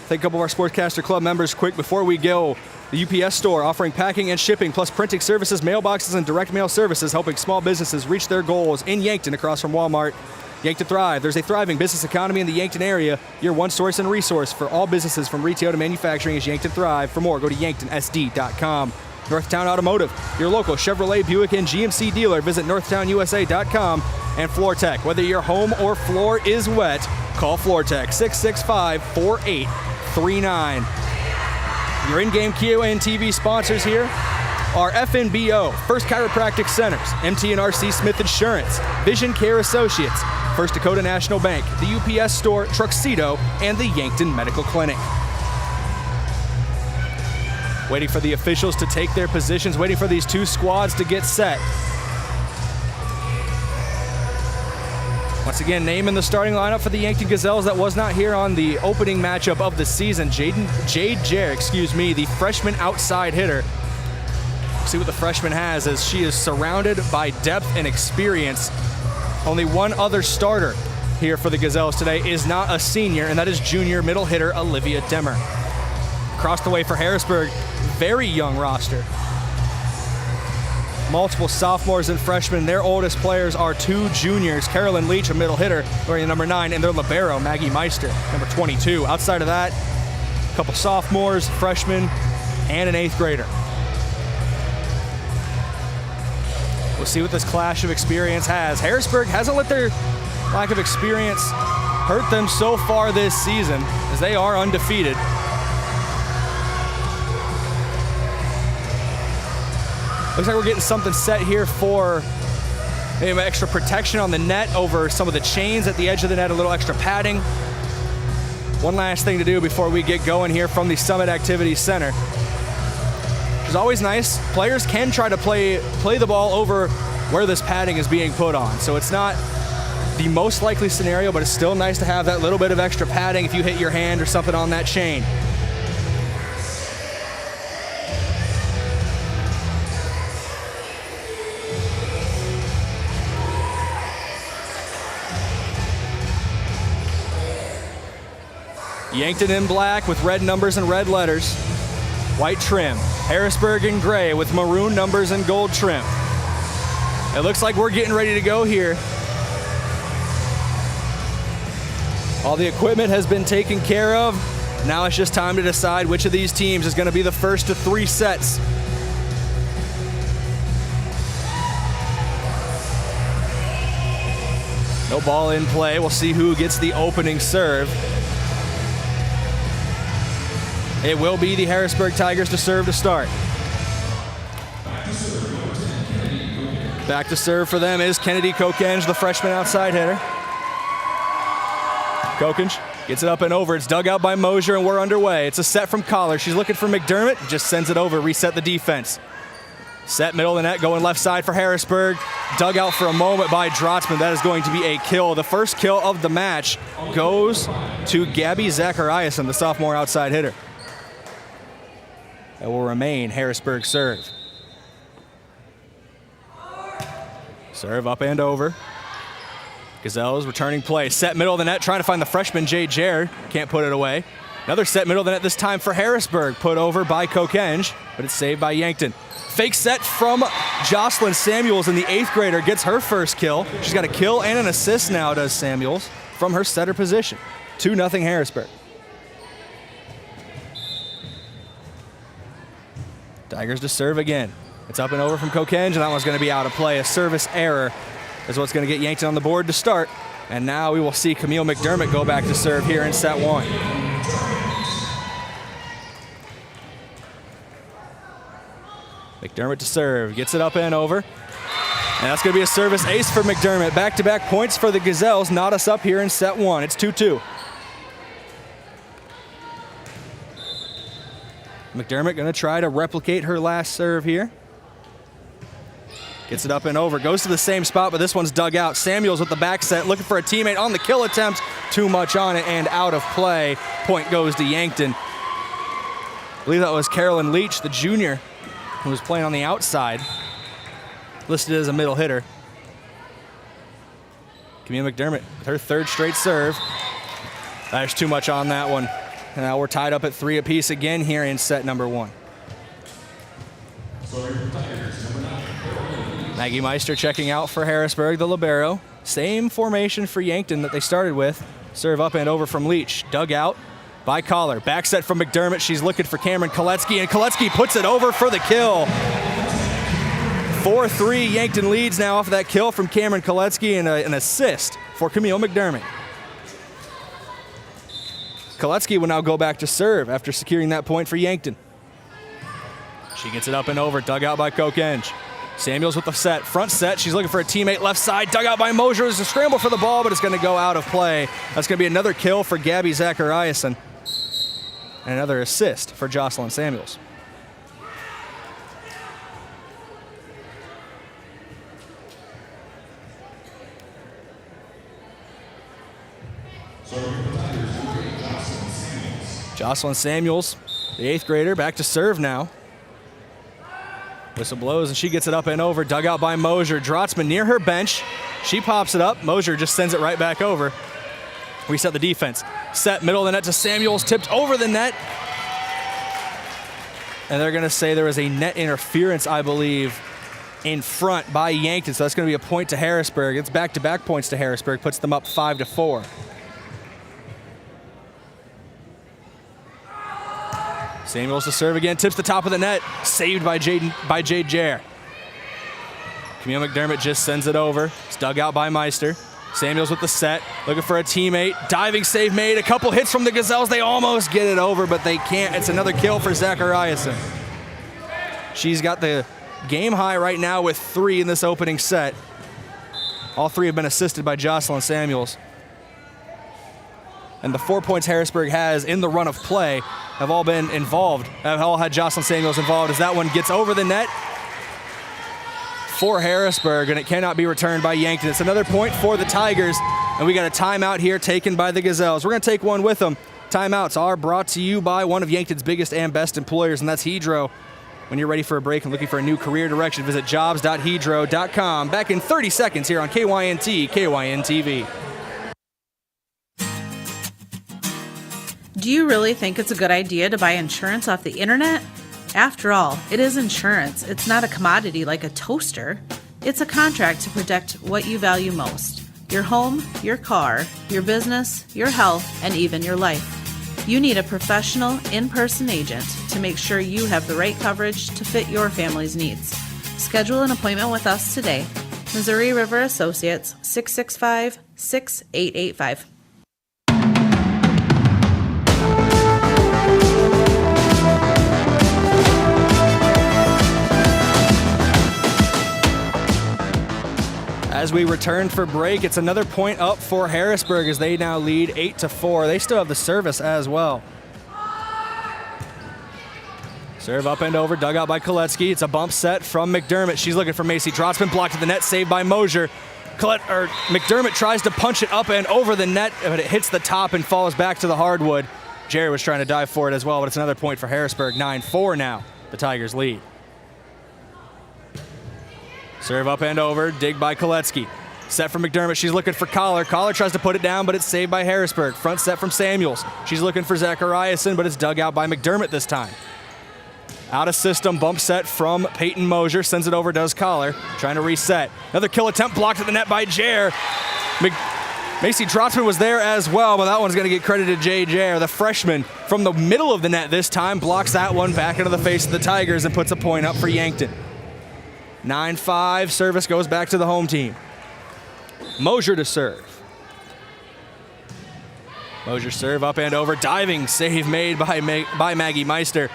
Thank a couple of our Sportscaster Club members quick before we go. The UPS store offering packing and shipping plus printing services, mailboxes, and direct mail services, helping small businesses reach their goals in Yankton across from Walmart. Yankton Thrive. There's a thriving business economy in the Yankton area. Your one source and resource for all businesses from retail to manufacturing is Yankton Thrive. For more, go to yanktonsd.com. Northtown Automotive, your local Chevrolet, Buick, and GMC dealer. Visit northtownusa.com. And Floor Tech. Whether your home or floor is wet, call Floor Tech, 665-4839. Your in-game KYNTV sponsors here are FNBO, First Chiropractic Centers, MT&RC Smith Insurance, Vision Care Associates, First Dakota National Bank, the UPS Store, Truxedo, and the Yankton Medical Clinic. Waiting for the officials to take their positions, waiting for these two squads to get set. Once again, name in the starting lineup for the Yankton Gazelles that was not here on the opening matchup of the season. Jade Jair, the freshman outside hitter. See what the freshman has, as she is surrounded by depth and experience. Only one other starter here for the Gazelles today is not a senior, and that is junior middle hitter Olivia Demmer. Across the way for Harrisburg, very young roster. Multiple sophomores and freshmen. Their oldest players are 2 juniors. Carolyn Leach, a middle hitter, wearing number 9, and their libero, Maggie Meister, number 22. Outside of that, a couple sophomores, freshmen, and an 8th grader. We'll see what this clash of experience has. Harrisburg hasn't let their lack of experience hurt them so far this season, as they are undefeated. Looks like we're getting something set here for maybe extra protection on the net over some of the chains at the edge of the net, a little extra padding. One last thing to do before we get going here from the Summit Activities Center, which is always nice. Players can try to play the ball over where this padding is being put on. So it's not the most likely scenario, but it's still nice to have that little bit of extra padding if you hit your hand or something on that chain. Yankton in black with red numbers and red letters, white trim. Harrisburg in gray with maroon numbers and gold trim. It looks like we're getting ready to go here. All the equipment has been taken care of. Now it's just time to decide which of these teams is going to be the first to 3 sets. No ball in play. We'll see who gets the opening serve. It will be the Harrisburg Tigers to serve to start. Back to serve for them is Kennedy Kokenge, the freshman outside hitter. Kokenge gets it up and over. It's dug out by Mosier, and we're underway. It's a set from Collar. She's looking for McDermott. Just sends it over, reset the defense. Set middle of the net, going left side for Harrisburg. Dug out for a moment by Drotzman. That is going to be a kill. The first kill of the match goes to Gabby Zachariasen, the sophomore outside hitter. It will remain Harrisburg serve. Serve up and over. Gazelles returning play. Set middle of the net, trying to find the freshman Jade Jair. Can't put it away. Another set middle of the net, this time for Harrisburg. Put over by Kokenge, but it's saved by Yankton. Fake set from Jocelyn Samuels, and the 8th grader gets her first kill. She's got a kill and an assist now, does Samuels, from her setter position. 2-0 Harrisburg. Tigers to serve again. It's up and over from Kokenge, and that one's going to be out of play. A service error is what's going to get Yankton on the board to start. And now we will see Camille McDermott go back to serve here in set 1. McDermott to serve, gets it up and over. And that's going to be a service ace for McDermott. Back-to-back points for the Gazelles, knot us up here in set 1. It's 2-2. McDermott going to try to replicate her last serve here. Gets it up and over, goes to the same spot, but this one's dug out. Samuels with the back set, looking for a teammate on the kill attempt. Too much on it and out of play. Point goes to Yankton. I believe that was Carolyn Leach, the junior, who was playing on the outside, listed as a middle hitter. Camille McDermott with her 3rd straight serve. There's too much on that one. And now we're tied up at 3 apiece again here in set number 1. Maggie Meister checking out for Harrisburg, the libero. Same formation for Yankton that they started with. Serve up and over from Leach. Dug out by Collar. Back set from McDermott. She's looking for Cameron Koletsky, and Koletsky puts it over for the kill. 4-3, Yankton leads now off of that kill from Cameron Koletsky, and an assist for Camille McDermott. Koletsky will now go back to serve after securing that point for Yankton. She gets it up and over, dug out by Kokenge. Samuels with the set, front set. She's looking for a teammate left side, dug out by Mosier. There's a scramble for the ball, but it's going to go out of play. That's going to be another kill for Gabby Zachariasen. And another assist for Jocelyn Samuels. Jocelyn Samuels, the 8th grader, back to serve now. Whistle blows, and she gets it up and over. Dug out by Mosier. Drotzman near her bench. She pops it up. Mosier just sends it right back over. Reset the defense. Set middle of the net to Samuels. Tipped over the net. And they're going to say there was a net interference, I believe, in front by Yankton. So that's going to be a point to Harrisburg. It's back-to-back points to Harrisburg. Puts them up 5-4. Samuels to serve again, tips the top of the net, saved by Jade Jair. Camille McDermott just sends it over. It's dug out by Meister. Samuels with the set, looking for a teammate. Diving save made, a couple hits from the Gazelles. They almost get it over, but they can't. It's another kill for Zachariasen. She's got the game high right now with 3 in this opening set. All 3 have been assisted by Jocelyn Samuels. And the 4 points Harrisburg has in the run of play have all been involved, have all had Jocelyn Samuels involved, as that one gets over the net for Harrisburg, and it cannot be returned by Yankton. It's another point for the Tigers, and we got a timeout here taken by the Gazelles. We're going to take one with them. Timeouts are brought to you by one of Yankton's biggest and best employers, and that's Hedro. When you're ready for a break and looking for a new career direction, visit jobs.hedro.com. Back in 30 seconds here on KYNT, KYNTV. Do you really think it's a good idea to buy insurance off the internet? After all, it is insurance. It's not a commodity like a toaster. It's a contract to protect what you value most: your home, your car, your business, your health, and even your life. You need a professional, in-person agent to make sure you have the right coverage to fit your family's needs. Schedule an appointment with us today. Missouri River Associates, 665-6885. As we return for break, it's another point up for Harrisburg as they now lead 8-4. They still have the service as well. Serve up and over, dug out by Koletsky. It's a bump set from McDermott. She's looking for Macy Drotzman, blocked at the net, saved by Mosier. McDermott tries to punch it up and over the net, but it hits the top and falls back to the hardwood. Jerry was trying to dive for it as well, but it's another point for Harrisburg. 9-4 now. The Tigers lead. Serve up and over, dig by Koletsky. Set from McDermott, she's looking for Collar. Collar tries to put it down, but it's saved by Harrisburg. Front set from Samuels. She's looking for Zachariasen, but it's dug out by McDermott this time. Out of system, bump set from Peyton Mosier. Sends it over, does Collar. Trying to reset. Another kill attempt blocked at the net by Jair. Macy Drotzman was there as well, but that one's going to get credited to Jay Jair. The freshman from the middle of the net this time blocks that one back into the face of the Tigers and puts a point up for Yankton. 9-5, service goes back to the home team. Mosier to serve. Mosier serve up and over, diving save made by Maggie Meister.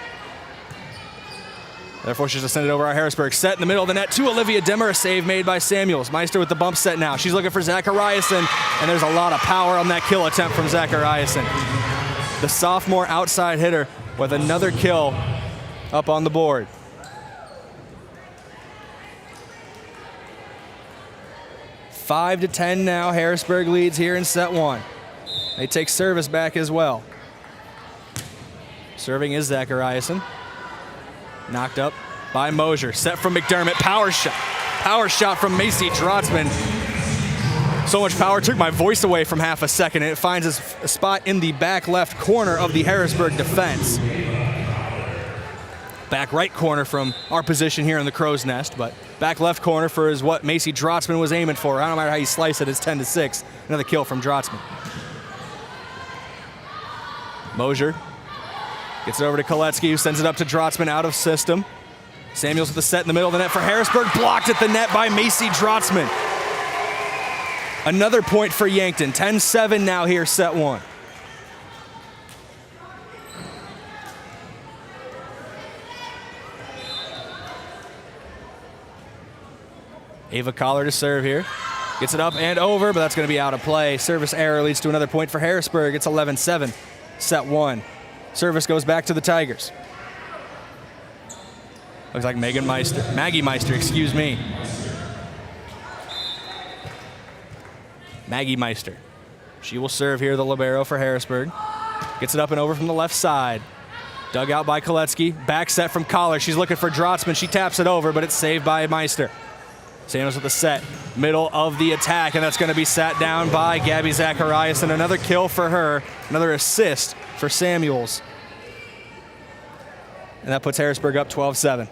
Therefore, she's just send it over our Harrisburg. Set in the middle of the net to Olivia Dimmer. A save made by Samuels. Meister with the bump set now. She's looking for Zachariasen, and there's a lot of power on that kill attempt from Zachariasen. The sophomore outside hitter with another kill up on the board. Five to 10 now. Harrisburg leads here in set one. They take service back as well. Serving is Zachariasen. Knocked up by Mosier. Set from McDermott. Power shot. Power shot from Macy Drotzman. So much power took my voice away from half a second, and it finds a spot in the back left corner of the Harrisburg defense. Back right corner from our position here in the Crow's Nest, but back left corner for is what Macy Drotzman was aiming for. I don't matter how you slice it, it's 10-6. Another kill from Drotzman. Mosier gets it over to Koletsky, who sends it up to Drotzman out of system. Samuels with the set in the middle of the net for Harrisburg. Blocked at the net by Macy Drotzman. Another point for Yankton. 10-7 now here, set one. Ava Collar to serve here. Gets it up and over, but that's going to be out of play. Service error leads to another point for Harrisburg. It's 11-7, set one. Service goes back to the Tigers. Looks like Maggie Meister, excuse me. Maggie Meister. She will serve here, the libero for Harrisburg. Gets it up and over from the left side. Dug out by Koletsky. Back set from Collar. She's looking for Drotzman. She taps it over, but it's saved by Meister. Samuels with the set. Middle of the attack, and that's going to be sat down by Gabby Zachariasen. Another kill for her. Another assist for Samuels. And that puts Harrisburg up 12-7.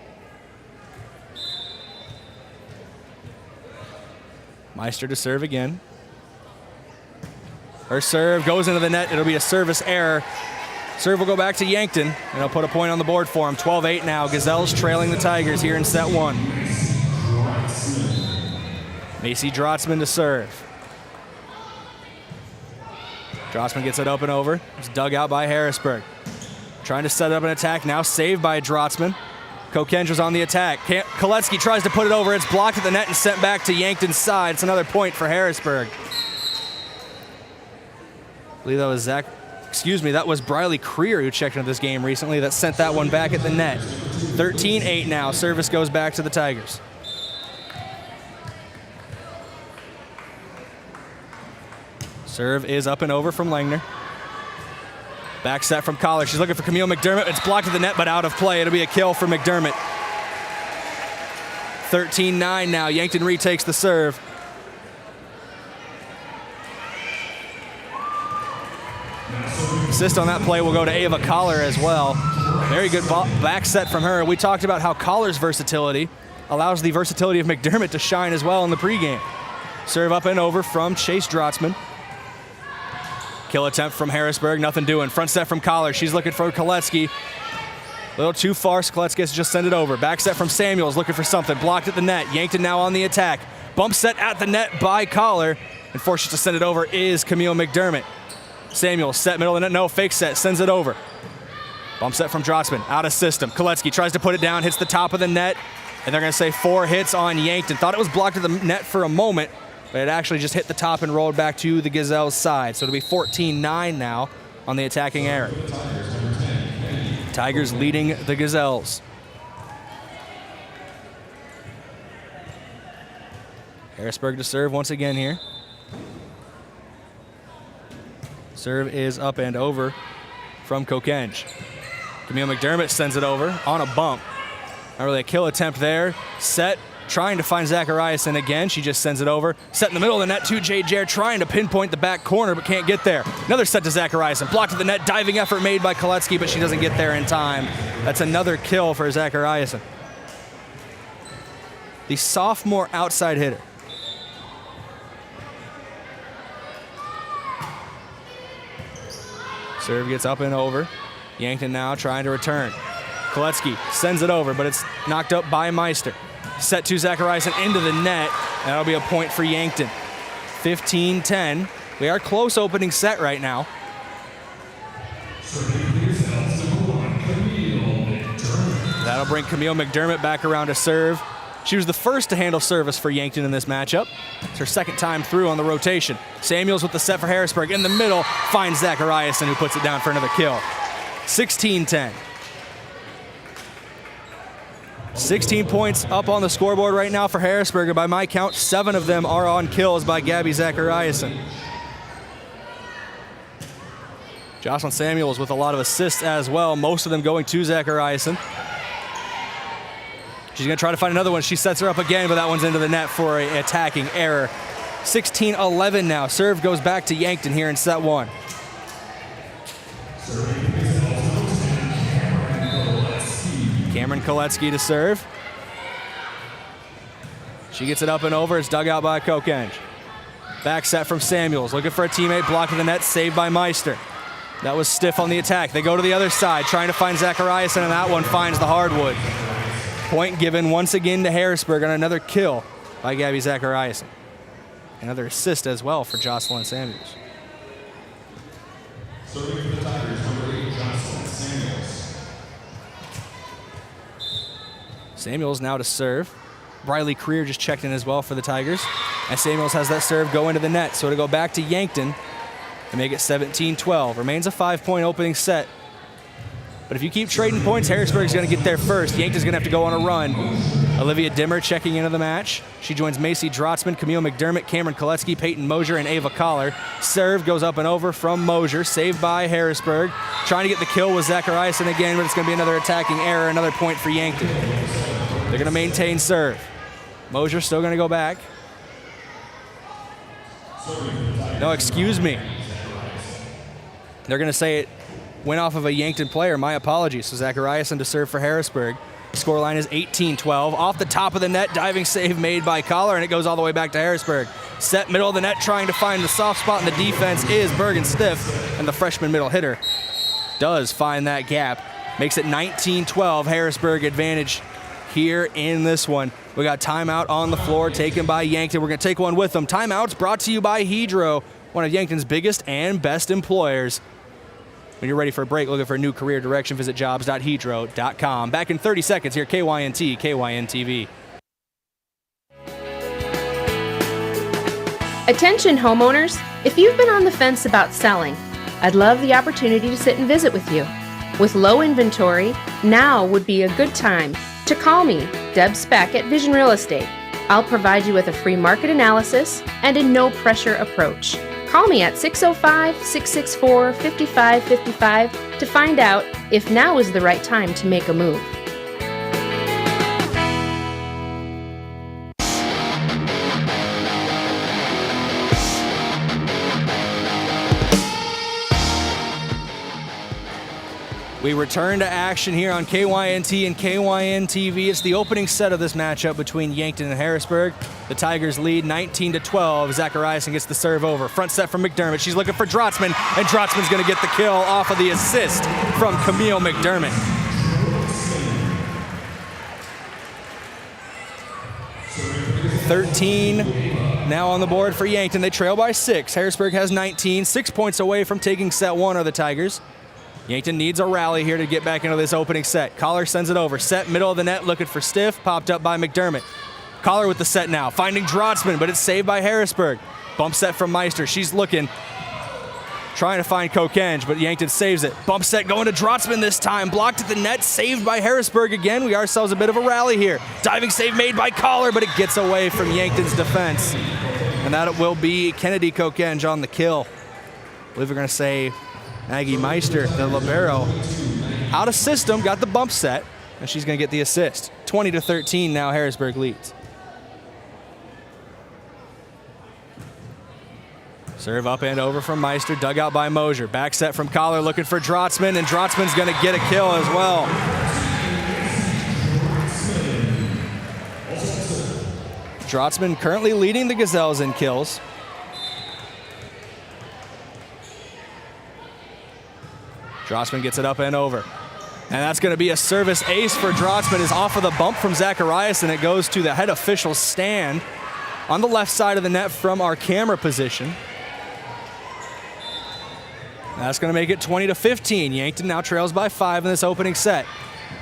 Meister to serve again. Her serve goes into the net. It'll be a service error. Serve will go back to Yankton, and it'll put a point on the board for them. 12-8 now. Gazelles trailing the Tigers here in set one. Macy Drotzman to serve. Drotzman gets it up and over. It's dug out by Harrisburg. Trying to set up an attack now. Saved by Drotzman. Kokenge was on the attack. Koletsky tries to put it over. It's blocked at the net and sent back to Yankton's side. It's another point for Harrisburg. I believe that was that was Briley Creer who checked into this game recently that sent that one back at the net. 13-8 now. Service goes back to the Tigers. Serve is up and over from Langner. Back set from Collar. She's looking for Camille McDermott. It's blocked at the net, but out of play. It'll be a kill for McDermott. 13-9 now. Yankton retakes the serve. Assist on that play will go to Ava Collar as well. Very good back set from her. We talked about how Collar's versatility allows the versatility of McDermott to shine as well in the pregame. Serve up and over from Chase Drotzman. Kill attempt from Harrisburg, nothing doing. Front set from Collar. She's looking for Koletsky. A little too far. Koletsky has to just send it over. Back set from Samuels, looking for something. Blocked at the net. Yankton now on the attack. Bump set at the net by Collar. And forced to send it over is Camille McDermott. Samuels set middle of the net. No, fake set. Sends it over. Bump set from Drotzman. Out of system. Koletsky tries to put it down. Hits the top of the net. And they're going to say 4 hits on Yankton. Thought it was blocked at the net for a moment, but it actually just hit the top and rolled back to the Gazelles' side. So it'll be 14-9 now on the attacking error. Tigers leading the Gazelles. Harrisburg to serve once again here. Serve is up and over from Kokenge. Camille McDermott sends it over on a bump. Not really a kill attempt there. Set. Trying to find Zachariasen again. She just sends it over. Set in the middle of the net to Jade Jair, trying to pinpoint the back corner, but can't get there. Another set to Zachariasen. Blocked at the net. Diving effort made by Koletsky, but she doesn't get there in time. That's another kill for Zachariasen. The sophomore outside hitter. Serve gets up and over. Yankton now trying to return. Koletsky sends it over, but it's knocked up by Meister. Set to Zachariasen into the net. That'll be a point for Yankton. 15-10. We are close opening set right now. That'll bring Camille McDermott back around to serve. She was the first to handle service for Yankton in this matchup. It's her second time through on the rotation. Samuels with the set for Harrisburg. In the middle, finds Zachariasen, who puts it down for another kill. 16-10. 16 points up on the scoreboard right now for Harrisburg, and by my count, 7 of them are on kills by Gabby Zachariasen. Jocelyn Samuels with a lot of assists as well, most of them going to Zachariasen. She's going to try to find another one. She sets her up again, but that one's into the net for an attacking error. 16-11 now. Serve goes back to Yankton here in set 1. Cameron Koletsky to serve. She gets it up and over. It's dug out by KYNT. Back set from Samuels. Looking for a teammate. Blocking the net. Saved by Meister. That was stiff on the attack. They go to the other side, trying to find Zachariasen, and that one finds the hardwood. Point given once again to Harrisburg on another kill by Gabby Zachariasen. Another assist as well for Jocelyn Samuels. Serving for the Tigers, number 8, Jocelyn Samuels. Samuels now to serve. Briley Creer just checked in as well for the Tigers. And Samuels has that serve go into the net. So to go back to Yankton and make it 17-12. Remains a 5-point opening set. But if you keep trading points, Harrisburg's going to get there first. Yankton's going to have to go on a run. Olivia Dimmer checking into the match. She joins Macy Drotzman, Camille McDermott, Cameron Koletsky, Peyton Mosier, and Ava Collar. Serve goes up and over from Mosier, saved by Harrisburg. Trying to get the kill with Zachariasen again, but it's going to be another attacking error, another point for Yankton. They're going to maintain serve. Mosier still going to go back. No, excuse me. They're going to say it went off of a Yankton player. My apologies. So Zachariasen to serve for Harrisburg. Scoreline is 18-12. Off the top of the net, diving save made by Collar, and it goes all the way back to Harrisburg. Set middle of the net, trying to find the soft spot in the defense is Bergen Stiff, and the freshman middle hitter does find that gap. Makes it 19-12. Harrisburg advantage here in this one. We got timeout on the floor taken by Yankton. We're going to take one with them. Timeouts brought to you by Hedro, one of Yankton's biggest and best employers. When you're ready for a break, looking for a new career direction, visit jobs.hedro.com. Back in 30 seconds here, KYNT, KYNTV. Attention homeowners, if you've been on the fence about selling, I'd love the opportunity to sit and visit with you. With low inventory, now would be a good time to call me, Deb Speck at Vision Real Estate. I'll provide you with a free market analysis and a no-pressure approach. Call me at 605-664-5555 to find out if now is the right time to make a move. We return to action here on KYNT and KYNTV. It's the opening set of this matchup between Yankton and Harrisburg. The Tigers lead 19-12. Zachariasen gets the serve over. Front set from McDermott. She's looking for Drotzman, and Drotzman's going to get the kill off of the assist from Camille McDermott. $13 now on the board for Yankton. They trail by 6. Harrisburg has 19. 6 points away from taking set 1 are the Tigers. Yankton needs a rally here to get back into this opening set. Collar sends it over. Set middle of the net, looking for Stiff. Popped up by McDermott. Collar with the set now, finding Drotzman, but it's saved by Harrisburg. Bump set from Meister. She's looking, trying to find KYNT, but Yankton saves it. Bump set going to Drotzman this time. Blocked at the net, saved by Harrisburg again. We ourselves a bit of a rally here. Diving save made by Collar, but it gets away from Yankton's defense. And that will be Kennedy KYNT on the kill. I believe we're going to say Maggie Meister, the libero, out of system, got the bump set, and she's going to get the assist. 20-13 now, Harrisburg leads. Serve up and over from Meister, dug out by Mosier. Back set from Collar, looking for Drotzman, and Drotzman's going to get a kill as well. Drotzman currently leading the Gazelles in kills. Drotzman gets it up and over. And that's going to be a service ace for Drotzman. Is off of the bump from Zachariasen. It goes to the head official's stand on the left side of the net from our camera position. That's going to make it 20-15. Yankton now trails by 5 in this opening set.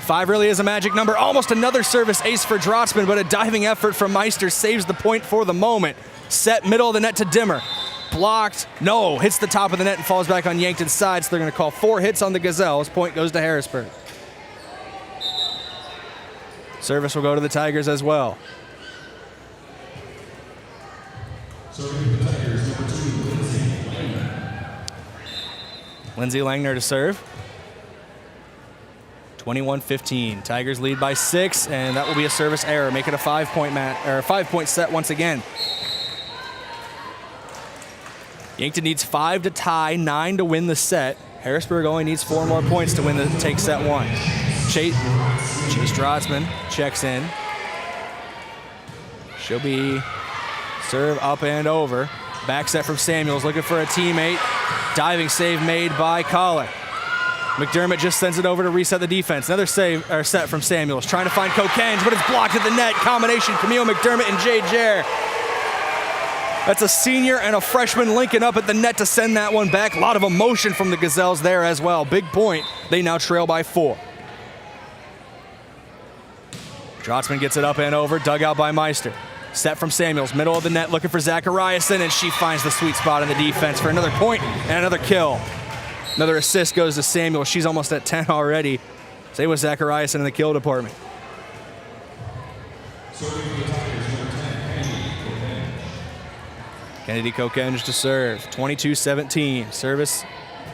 5 really is a magic number. Almost another service ace for Drotzman, but a diving effort from Meister saves the point for the moment. Set middle of the net to Dimmer. Blocked. No, hits the top of the net and falls back on Yankton's side, so they're going to call 4 hits on the Gazelles. Point goes to Harrisburg. Service will go to the Tigers as well. Serving the Tigers, number 2, Lindsay Langner to serve. 21-15. Tigers lead by 6, and that will be a service error. Make it a 5-point set once again. Yankton needs 5 to tie, 9 to win the set. Harrisburg only needs 4 more points to take set 1. Chase Drotzman checks in. She'll be serve up and over. Back set from Samuels, looking for a teammate. Diving save made by Collar. McDermott just sends it over to reset the defense. Another set from Samuels, trying to find Kokenge, but it's blocked at the net. Combination, Camille McDermott and Jay Jer. That's a senior and a freshman linking up at the net to send that one back. A lot of emotion from the Gazelles there as well. Big point. They now trail by 4. Drotzman gets it up and over, dug out by Meister. Set from Samuels, middle of the net, looking for Zachariasen, and she finds the sweet spot in the defense for another point and another kill. Another assist goes to Samuel. She's almost at 10 already. Same with Zachariasen in the kill department. Kennedy Kokenge to serve. 22-17. Service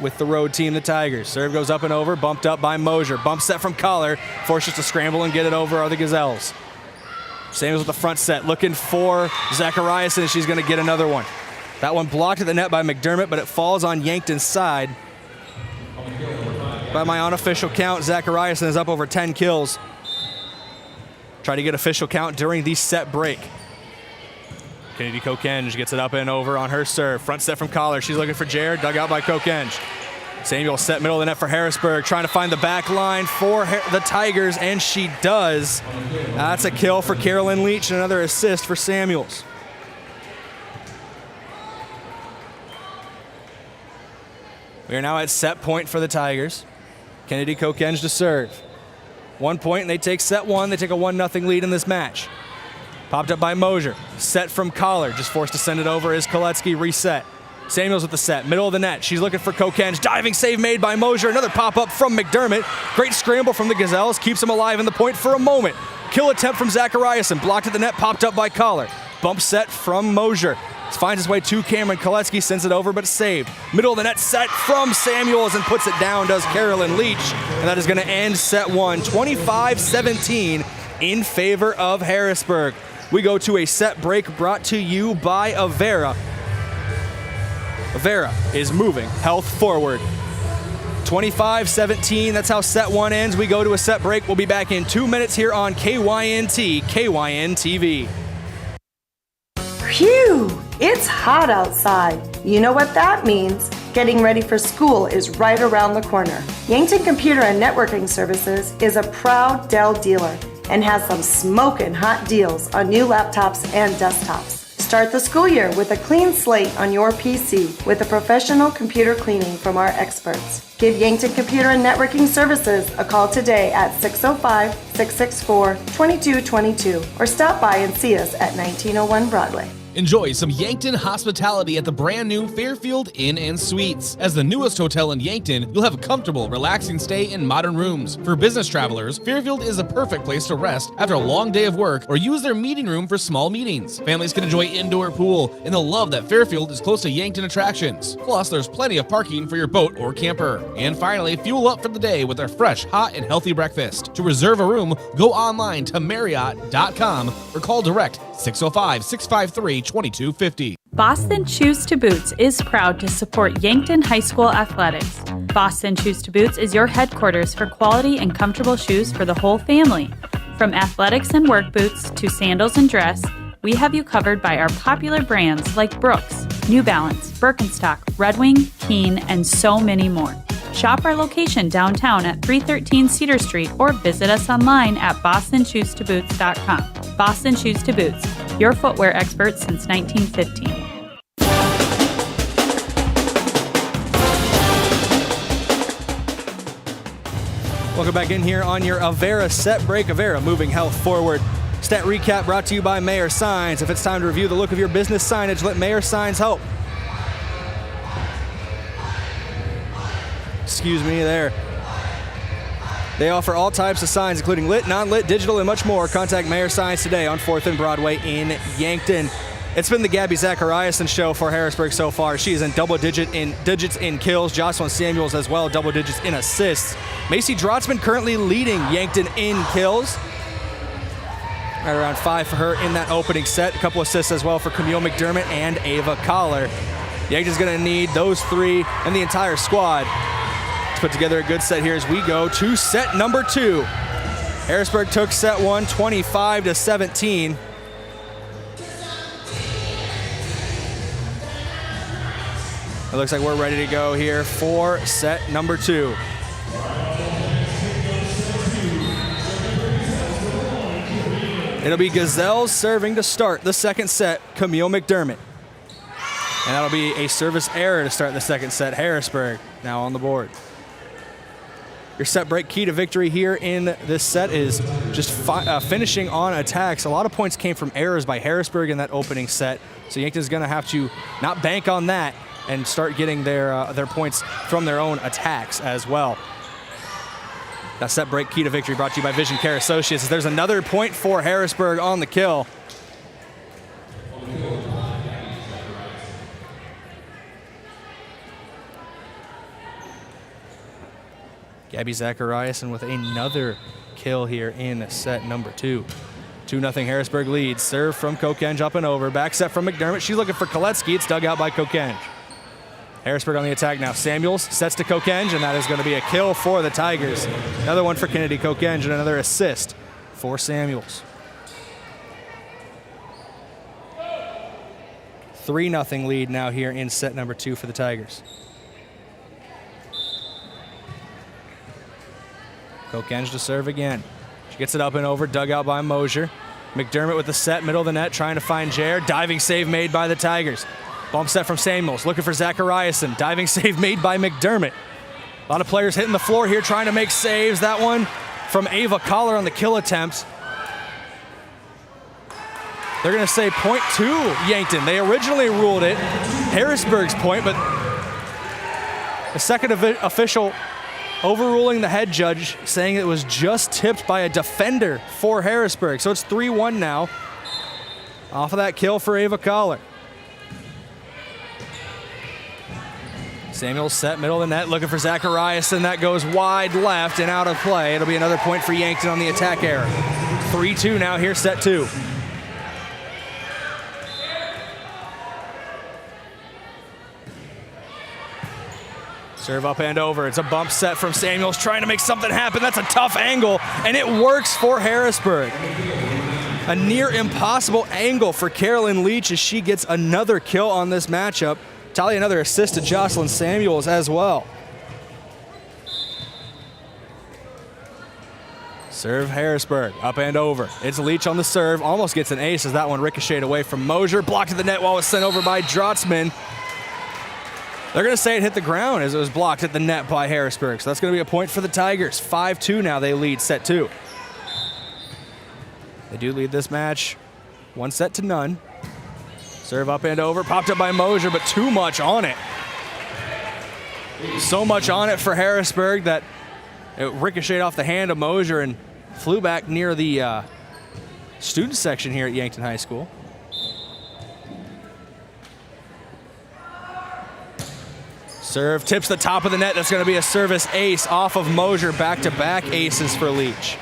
with the road team, the Tigers. Serve goes up and over, bumped up by Mosier. Bump set from Collar. Forces to scramble and get it over are the Gazelles. Samuels with the front set, looking for Zachariasen. She's going to get another one. That one blocked at the net by McDermott, but it falls on Yankton's side. By my unofficial count, Zachariasen is up over 10 kills. Try to get official count during the set break. Kennedy Kokenge gets it up and over on her serve. Front set from Collar. She's looking for Jared, dug out by Kokenge. Samuel set middle of the net for Harrisburg, trying to find the back line for the Tigers, and she does. That's a kill for Carolyn Leach and another assist for Samuels. We are now at set point for the Tigers. Kennedy Kokenge to serve. 1 point, and they take set 1. They take a 1-0 lead in this match. Popped up by Mosier. Set from Collar. Just forced to send it over is Koletsky. Reset. Samuels with the set. Middle of the net. She's looking for Kokenge. Diving save made by Mosier. Another pop-up from McDermott. Great scramble from the Gazelles. Keeps them alive in the point for a moment. Kill attempt from Zachariasen. Blocked at the net. Popped up by Collar. Bump set from Mosier. Finds his way to Cameron. Koletsky sends it over, but saved. Middle of the net set from Samuels and puts it down, does Carolyn Leach. And that is going to end set 1, 25-17 in favor of Harrisburg. We go to a set break brought to you by Avera. Avera is moving health forward. 25-17, that's how set 1 ends. We go to a set break. We'll be back in 2 minutes here on KYNT, KYNTV. Phew! It's hot outside. You know what that means. Getting ready for school is right around the corner. Yankton Computer and Networking Services is a proud Dell dealer and has some smoking hot deals on new laptops and desktops. Start the school year with a clean slate on your PC with a professional computer cleaning from our experts. Give Yankton Computer and Networking Services a call today at 605-664-2222 or stop by and see us at 1901 Broadway. Enjoy some Yankton hospitality at the brand new Fairfield Inn and Suites. As the newest hotel in Yankton, you'll have a comfortable, relaxing stay in modern rooms. For business travelers, Fairfield is a perfect place to rest after a long day of work or use their meeting room for small meetings. Families can enjoy indoor pool, and they'll love that Fairfield is close to Yankton attractions. Plus, there's plenty of parking for your boat or camper. And finally, fuel up for the day with our fresh, hot, and healthy breakfast. To reserve a room, go online to Marriott.com or call direct 605-653-2250. Boston Shoes to Boots is proud to support Yankton High School athletics. Boston Shoes to Boots is your headquarters for quality and comfortable shoes for the whole family. From athletics and work boots to sandals and dress, we have you covered by our popular brands like Brooks, New Balance, Birkenstock, Red Wing, Keen, and so many more. Shop our location downtown at 313 Cedar Street or visit us online at bostonshoestoboots.com. Boston Shoes to Boots, your footwear expert since 1915. Welcome back in here on your Avera set break. Avera, moving health forward. Stat recap brought to you by Mayor Signs. If it's time to review the look of your business signage, let Mayor Signs help. Excuse me there. They offer all types of signs, including lit, non-lit, digital, and much more. Contact Mayor Signs today on 4th and Broadway in Yankton. It's been the Gabby Zachariason show for Harrisburg so far. She is in double digits in kills. Jocelyn Samuels as well, double digits in assists. Macy Drotzman currently leading Yankton in kills. Right around 5 for her in that opening set. A couple assists as well for Camille McDermott and Ava Collar. Yankton's going to need those 3 and the entire squad to put together a good set here as we go to set number 2. Harrisburg took set 1, 25-17. It looks like we're ready to go here for set number 2. It'll be Gazelles serving to start the second set, Camille McDermott. And that'll be a service error to start the second set. Harrisburg now on the board. Your set break key to victory here in this set is just finishing on attacks. A lot of points came from errors by Harrisburg in that opening set. So Yankton's going to have to not bank on that and start getting their points from their own attacks as well. That set break key to victory brought to you by Vision Care Associates. There's another point for Harrisburg on the kill. Gabby Zachariason with another kill here in set number 2. 2-0 Harrisburg leads. Serve from Kokenge up and over. Back set from McDermott. She's looking for Koletsky. It's dug out by Kokenge. Harrisburg on the attack now. Samuels sets to Kokenge, and that is going to be a kill for the Tigers. Another one for Kennedy Kokenge, and another assist for Samuels. 3-0 lead now here in set number 2 for the Tigers. Kokenge to serve again. She gets it up and over, dug out by Mosier. McDermott with the set, middle of the net, trying to find Jair. Diving save made by the Tigers. Bump set from Samuels, looking for Zachariason. Diving save made by McDermott. A lot of players hitting the floor here trying to make saves. That one from Ava Collar on the kill attempt. They're going to say point to Yankton. They originally ruled it Harrisburg's point, but the second official overruling the head judge, saying it was just tipped by a defender for Harrisburg. So it's 3-1 now off of that kill for Ava Collar. Samuels set, middle of the net, looking for Zachariason. That goes wide left and out of play. It'll be another point for Yankton on the attack error. 3-2 now here, set 2. Serve up and over. It's a bump set from Samuels, trying to make something happen. That's a tough angle, and it works for Harrisburg. A near impossible angle for Carolyn Leach as she gets another kill on this matchup. Tally another assist to Jocelyn Samuels as well. Serve Harrisburg, up and over. It's Leach on the serve, almost gets an ace as that one ricocheted away from Mosier. Blocked to the net while it was sent over by Drotzman. They're going to say it hit the ground as it was blocked at the net by Harrisburg. So that's going to be a point for the Tigers. 5-2 now, they lead set 2. They do lead this match 1-0. Serve up and over, popped up by Mosier, but too much on it. So much on it for Harrisburg that it ricocheted off the hand of Mosier and flew back near the student section here at Yankton High School. Serve tips the top of the net. That's going to be a service ace off of Mosier. Back-to-back aces for Leach.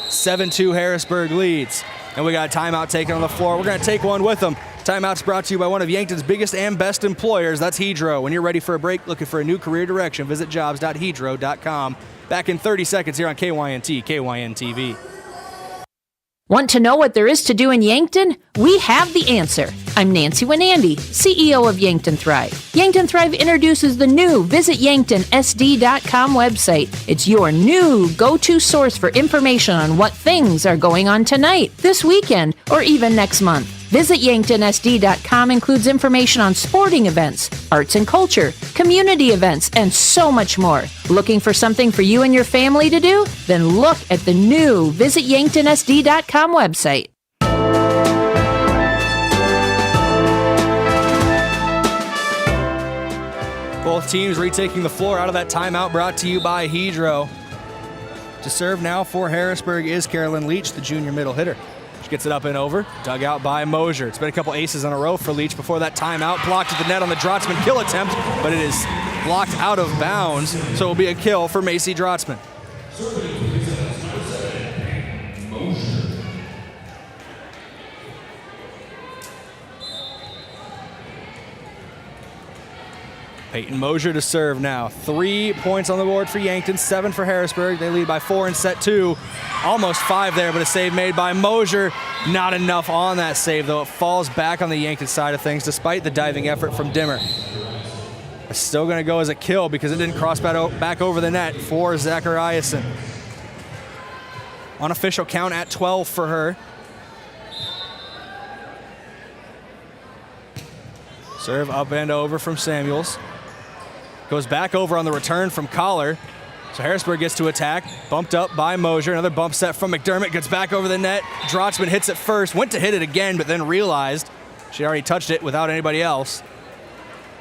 7-2 Harrisburg leads. And we got a timeout taken on the floor. We're going to take one with them. Timeout's brought to you by one of Yankton's biggest and best employers. That's Hedro. When you're ready for a break, looking for a new career direction, visit jobs.hedro.com. Back in 30 seconds here on KYNT, KYNTV. Want to know what there is to do in Yankton? We have the answer. I'm Nancy Winandy, CEO of Yankton Thrive. Yankton Thrive introduces the new VisitYanktonSD.com website. It's your new go-to source for information on what things are going on tonight, this weekend, or even next month. Visit YanktonSD.com includes information on sporting events, arts and culture, community events, and so much more. Looking for something for you and your family to do? Then look at the new Visit YanktonSD.com website. Both teams retaking the floor out of that timeout brought to you by Hedro. To serve now for Harrisburg is Carolyn Leach, the junior middle hitter. She gets it up and over, dug out by Mosier. It's been a couple aces in a row for Leach before that timeout. Blocked at the net on the Drotzman kill attempt, but it is blocked out of bounds, so it will be a kill for Macy Drotzman. Peyton Mosier to serve now. 3 points on the board for Yankton, 7 for Harrisburg. They lead by 4 in set 2. Almost 5 there, but a save made by Mosier. Not enough on that save, though. It falls back on the Yankton side of things, despite the diving effort from Dimmer. It's still going to go as a kill because it didn't cross back over the net for Zachariasen. Unofficial count at 12 for her. Serve up and over from Samuels. Goes back over on the return from Collar. So Harrisburg gets to attack. Bumped up by Mosier. Another bump set from McDermott. Gets back over the net. Drotzman hits it first. Went to hit it again, but then realized she already touched it without anybody else.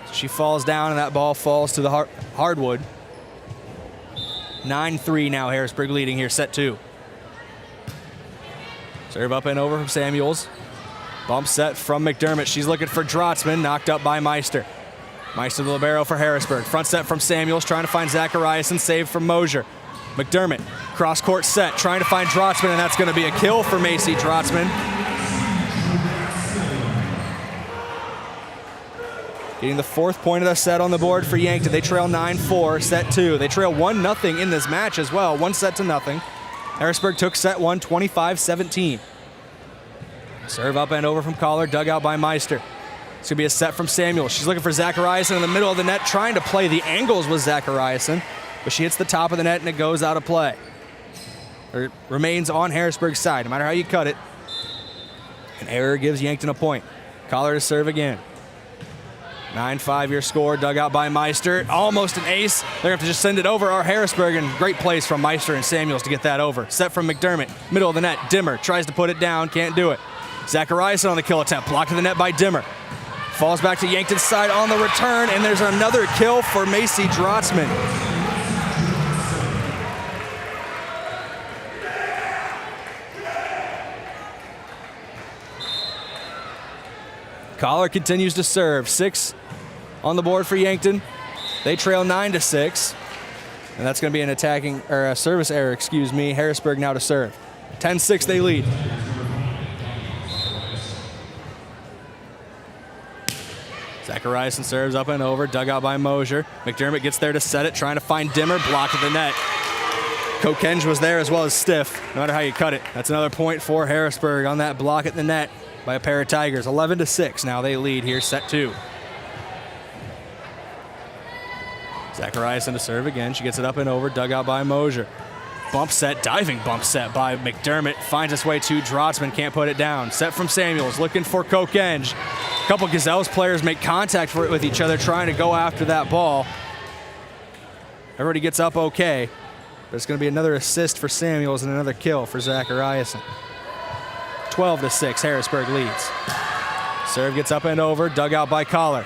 So she falls down, and that ball falls to the hardwood. 9-3 now, Harrisburg leading here, set 2. Serve up and over from Samuels. Bump set from McDermott. She's looking for Drotzman, knocked up by Meister. Meister the libero for Harrisburg. Front set from Samuels, trying to find Zachariasen, saved from Mosier. McDermott, cross-court set, trying to find Drotzman, and that's going to be a kill for Macy Drotzman. Getting the 4th point of the set on the board for Yankton. They trail 9-4, set 2. They trail 1-0 in this match as well, 1-0. Harrisburg took set 1, 25-17. Serve up and over from Collar, dug out by Meister. It's going to be a set from Samuel. She's looking for Zachariasen in the middle of the net, trying to play the angles with Zachariasen, but she hits the top of the net and it goes out of play. Or it remains on Harrisburg's side, no matter how you cut it. An error gives Yankton a point. Collar to serve again. 9-5 your score, dug out by Meister. Almost an ace. They're going to have to just send it over. Our Harrisburg, and great plays from Meister and Samuels to get that over. Set from McDermott, middle of the net. Dimmer tries to put it down, can't do it. Zachariasen on the kill attempt, blocked to the net by Dimmer. Falls back to Yankton's side on the return, and there's another kill for Macy Drotzman. Collar continues to serve. 6 on the board for Yankton. They trail 9-6, and that's going to be an attacking or a service error. Harrisburg now to serve. 10-6 they lead. Zachariasen serves up and over, dug out by Mosier. McDermott gets there to set it, trying to find Dimmer, blocked at the net. Kokenge was there as well as Stiff, no matter how you cut it. That's another point for Harrisburg on that block at the net by a pair of Tigers. 11-6 now they lead here, set 2. Zachariasen to serve again. She gets it up and over, dug out by Mosier. Bump set, diving bump set by McDermott. Finds its way to Drotzman, can't put it down. Set from Samuels, looking for Kokenge. A couple Gazelles players make contact with each other, trying to go after that ball. Everybody gets up okay. But it's going to be another assist for Samuels and another kill for Zachariasen. 12-6, Harrisburg leads. Serve gets up and over, dug out by Collar.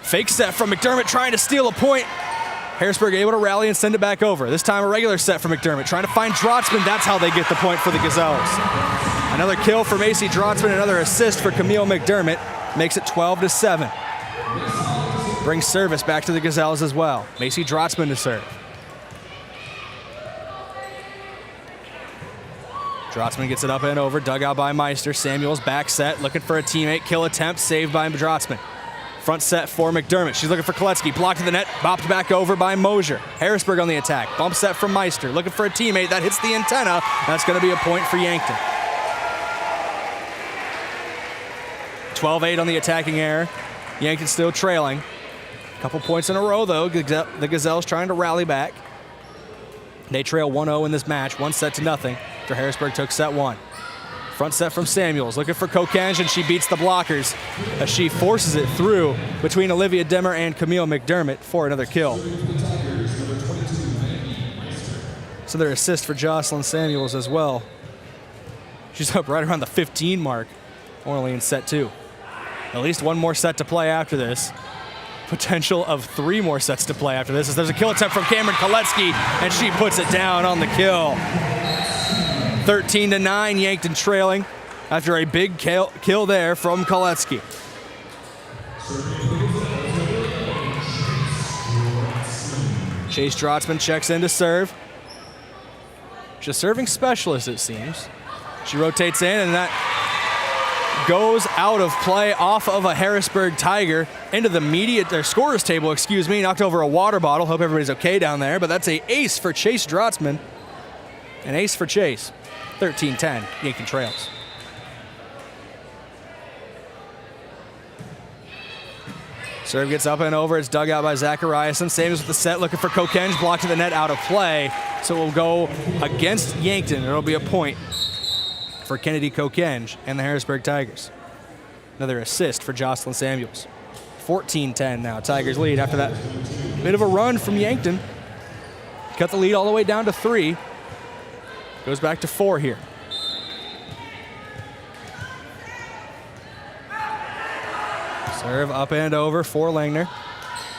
Fake set from McDermott, trying to steal a point. Harrisburg able to rally and send it back over. This time a regular set for McDermott, trying to find Drotzman. That's how they get the point for the Gazelles. Another kill for Macy Drotzman, another assist for Camille McDermott. Makes it 12-7. Brings service back to the Gazelles as well. Macy Drotzman to serve. Drotzman gets it up and over, dug out by Meister. Samuels back set, looking for a teammate. Kill attempt, saved by Drotzman. Front set for McDermott. She's looking for Koletsky. Blocked to the net, bopped back over by Mosier. Harrisburg on the attack. Bump set from Meister. Looking for a teammate. That hits the antenna. That's going to be a point for Yankton. 12-8 on the attacking error. Yankton still trailing. A couple points in a row, though. The Gazelles trying to rally back. They trail 1-0 in this match. 1-0 after Harrisburg took set 1. Front set from Samuels, looking for Kokenge, and she beats the blockers as she forces it through between Olivia Demmer and Camille McDermott for another kill. So their assist for Jocelyn Samuels as well. She's up right around the 15 mark, only in set 2. At least one more set to play after this. Potential of 3 more sets to play after this, as there's a kill attempt from Cameron Koletsky, and she puts it down on the kill. 13-9, Yankton trailing after a big kill there from Koletsky. Chase Drotzman checks in to serve. She's a serving specialist, it seems. She rotates in, and that goes out of play off of a Harrisburg Tiger into the scorer's table, knocked over a water bottle. Hope everybody's okay down there, but that's an ace for Chase Drotzman. An ace for Chase. 13-10, Yankton trails. Serve gets up and over. It's dug out by Zachariason. Samuels with the set, looking for Kokenge. Blocked to the net, out of play. So it will go against Yankton. It'll be a point for Kennedy Kokenge and the Harrisburg Tigers. Another assist for Jocelyn Samuels. 14-10 now. Tigers lead after that bit of a run from Yankton. Cut the lead all the way down to 3. Goes back to 4 here. Serve up and over for Langner.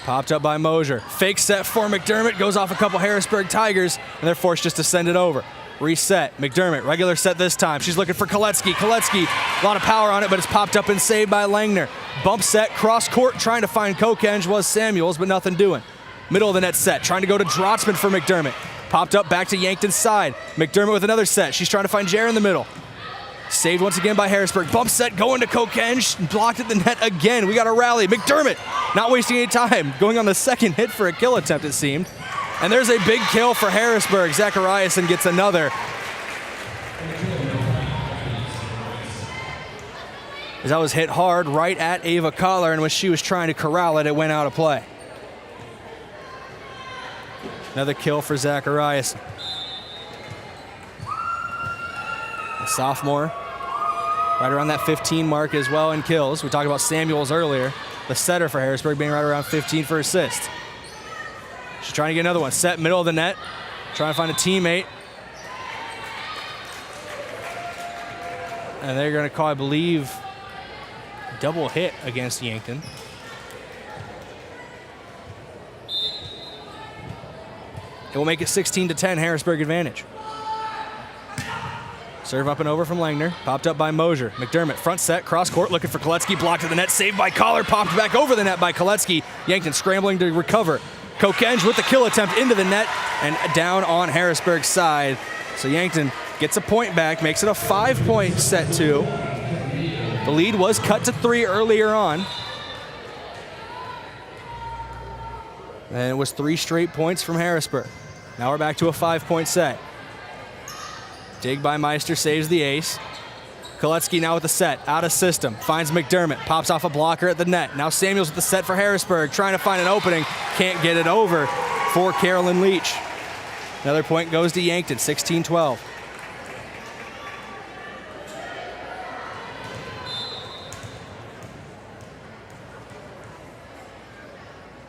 Popped up by Mosier. Fake set for McDermott. Goes off a couple Harrisburg Tigers, and they're forced just to send it over. Reset. McDermott, regular set this time. She's looking for Koletsky. Koletsky, a lot of power on it, but it's popped up and saved by Langner. Bump set, cross court, trying to find Kokenge was Samuels, but nothing doing. Middle of the net set, trying to go to Drotzman for McDermott. Popped up back to Yankton's side. McDermott with another set. She's trying to find Jer in the middle. Saved once again by Harrisburg. Bump set going to Kokenge. Blocked at the net again. We got a rally. McDermott not wasting any time. Going on the second hit for a kill attempt, it seemed. And there's a big kill for Harrisburg. Zachariason gets another. As that was hit hard right at Ava Collar, and when she was trying to corral it, it went out of play. Another kill for Zachariason. A sophomore, right around that 15 mark as well in kills. We talked about Samuels earlier, the setter for Harrisburg, being right around 15 for assists. She's trying to get another one. Set middle of the net, trying to find a teammate. And they're going to call, I believe, double hit against Yankton. It will make it 16-10, Harrisburg advantage. Serve up and over from Langner. Popped up by Mosier. McDermott, front set, cross court, looking for Koletsky. Blocked to the net, saved by Collar. Popped back over the net by Koletsky. Yankton scrambling to recover. Kokenge with the kill attempt into the net and down on Harrisburg's side. So Yankton gets a point back, makes it a 5-point set 2. The lead was cut to 3 earlier on. And it was 3 straight points from Harrisburg. Now we're back to a 5-point set. Dig by Meister, saves the ace. Koletsky now with the set, out of system. Finds McDermott, pops off a blocker at the net. Now Samuels with the set for Harrisburg, trying to find an opening. Can't get it over for Carolyn Leach. Another point goes to Yankton, 16-12.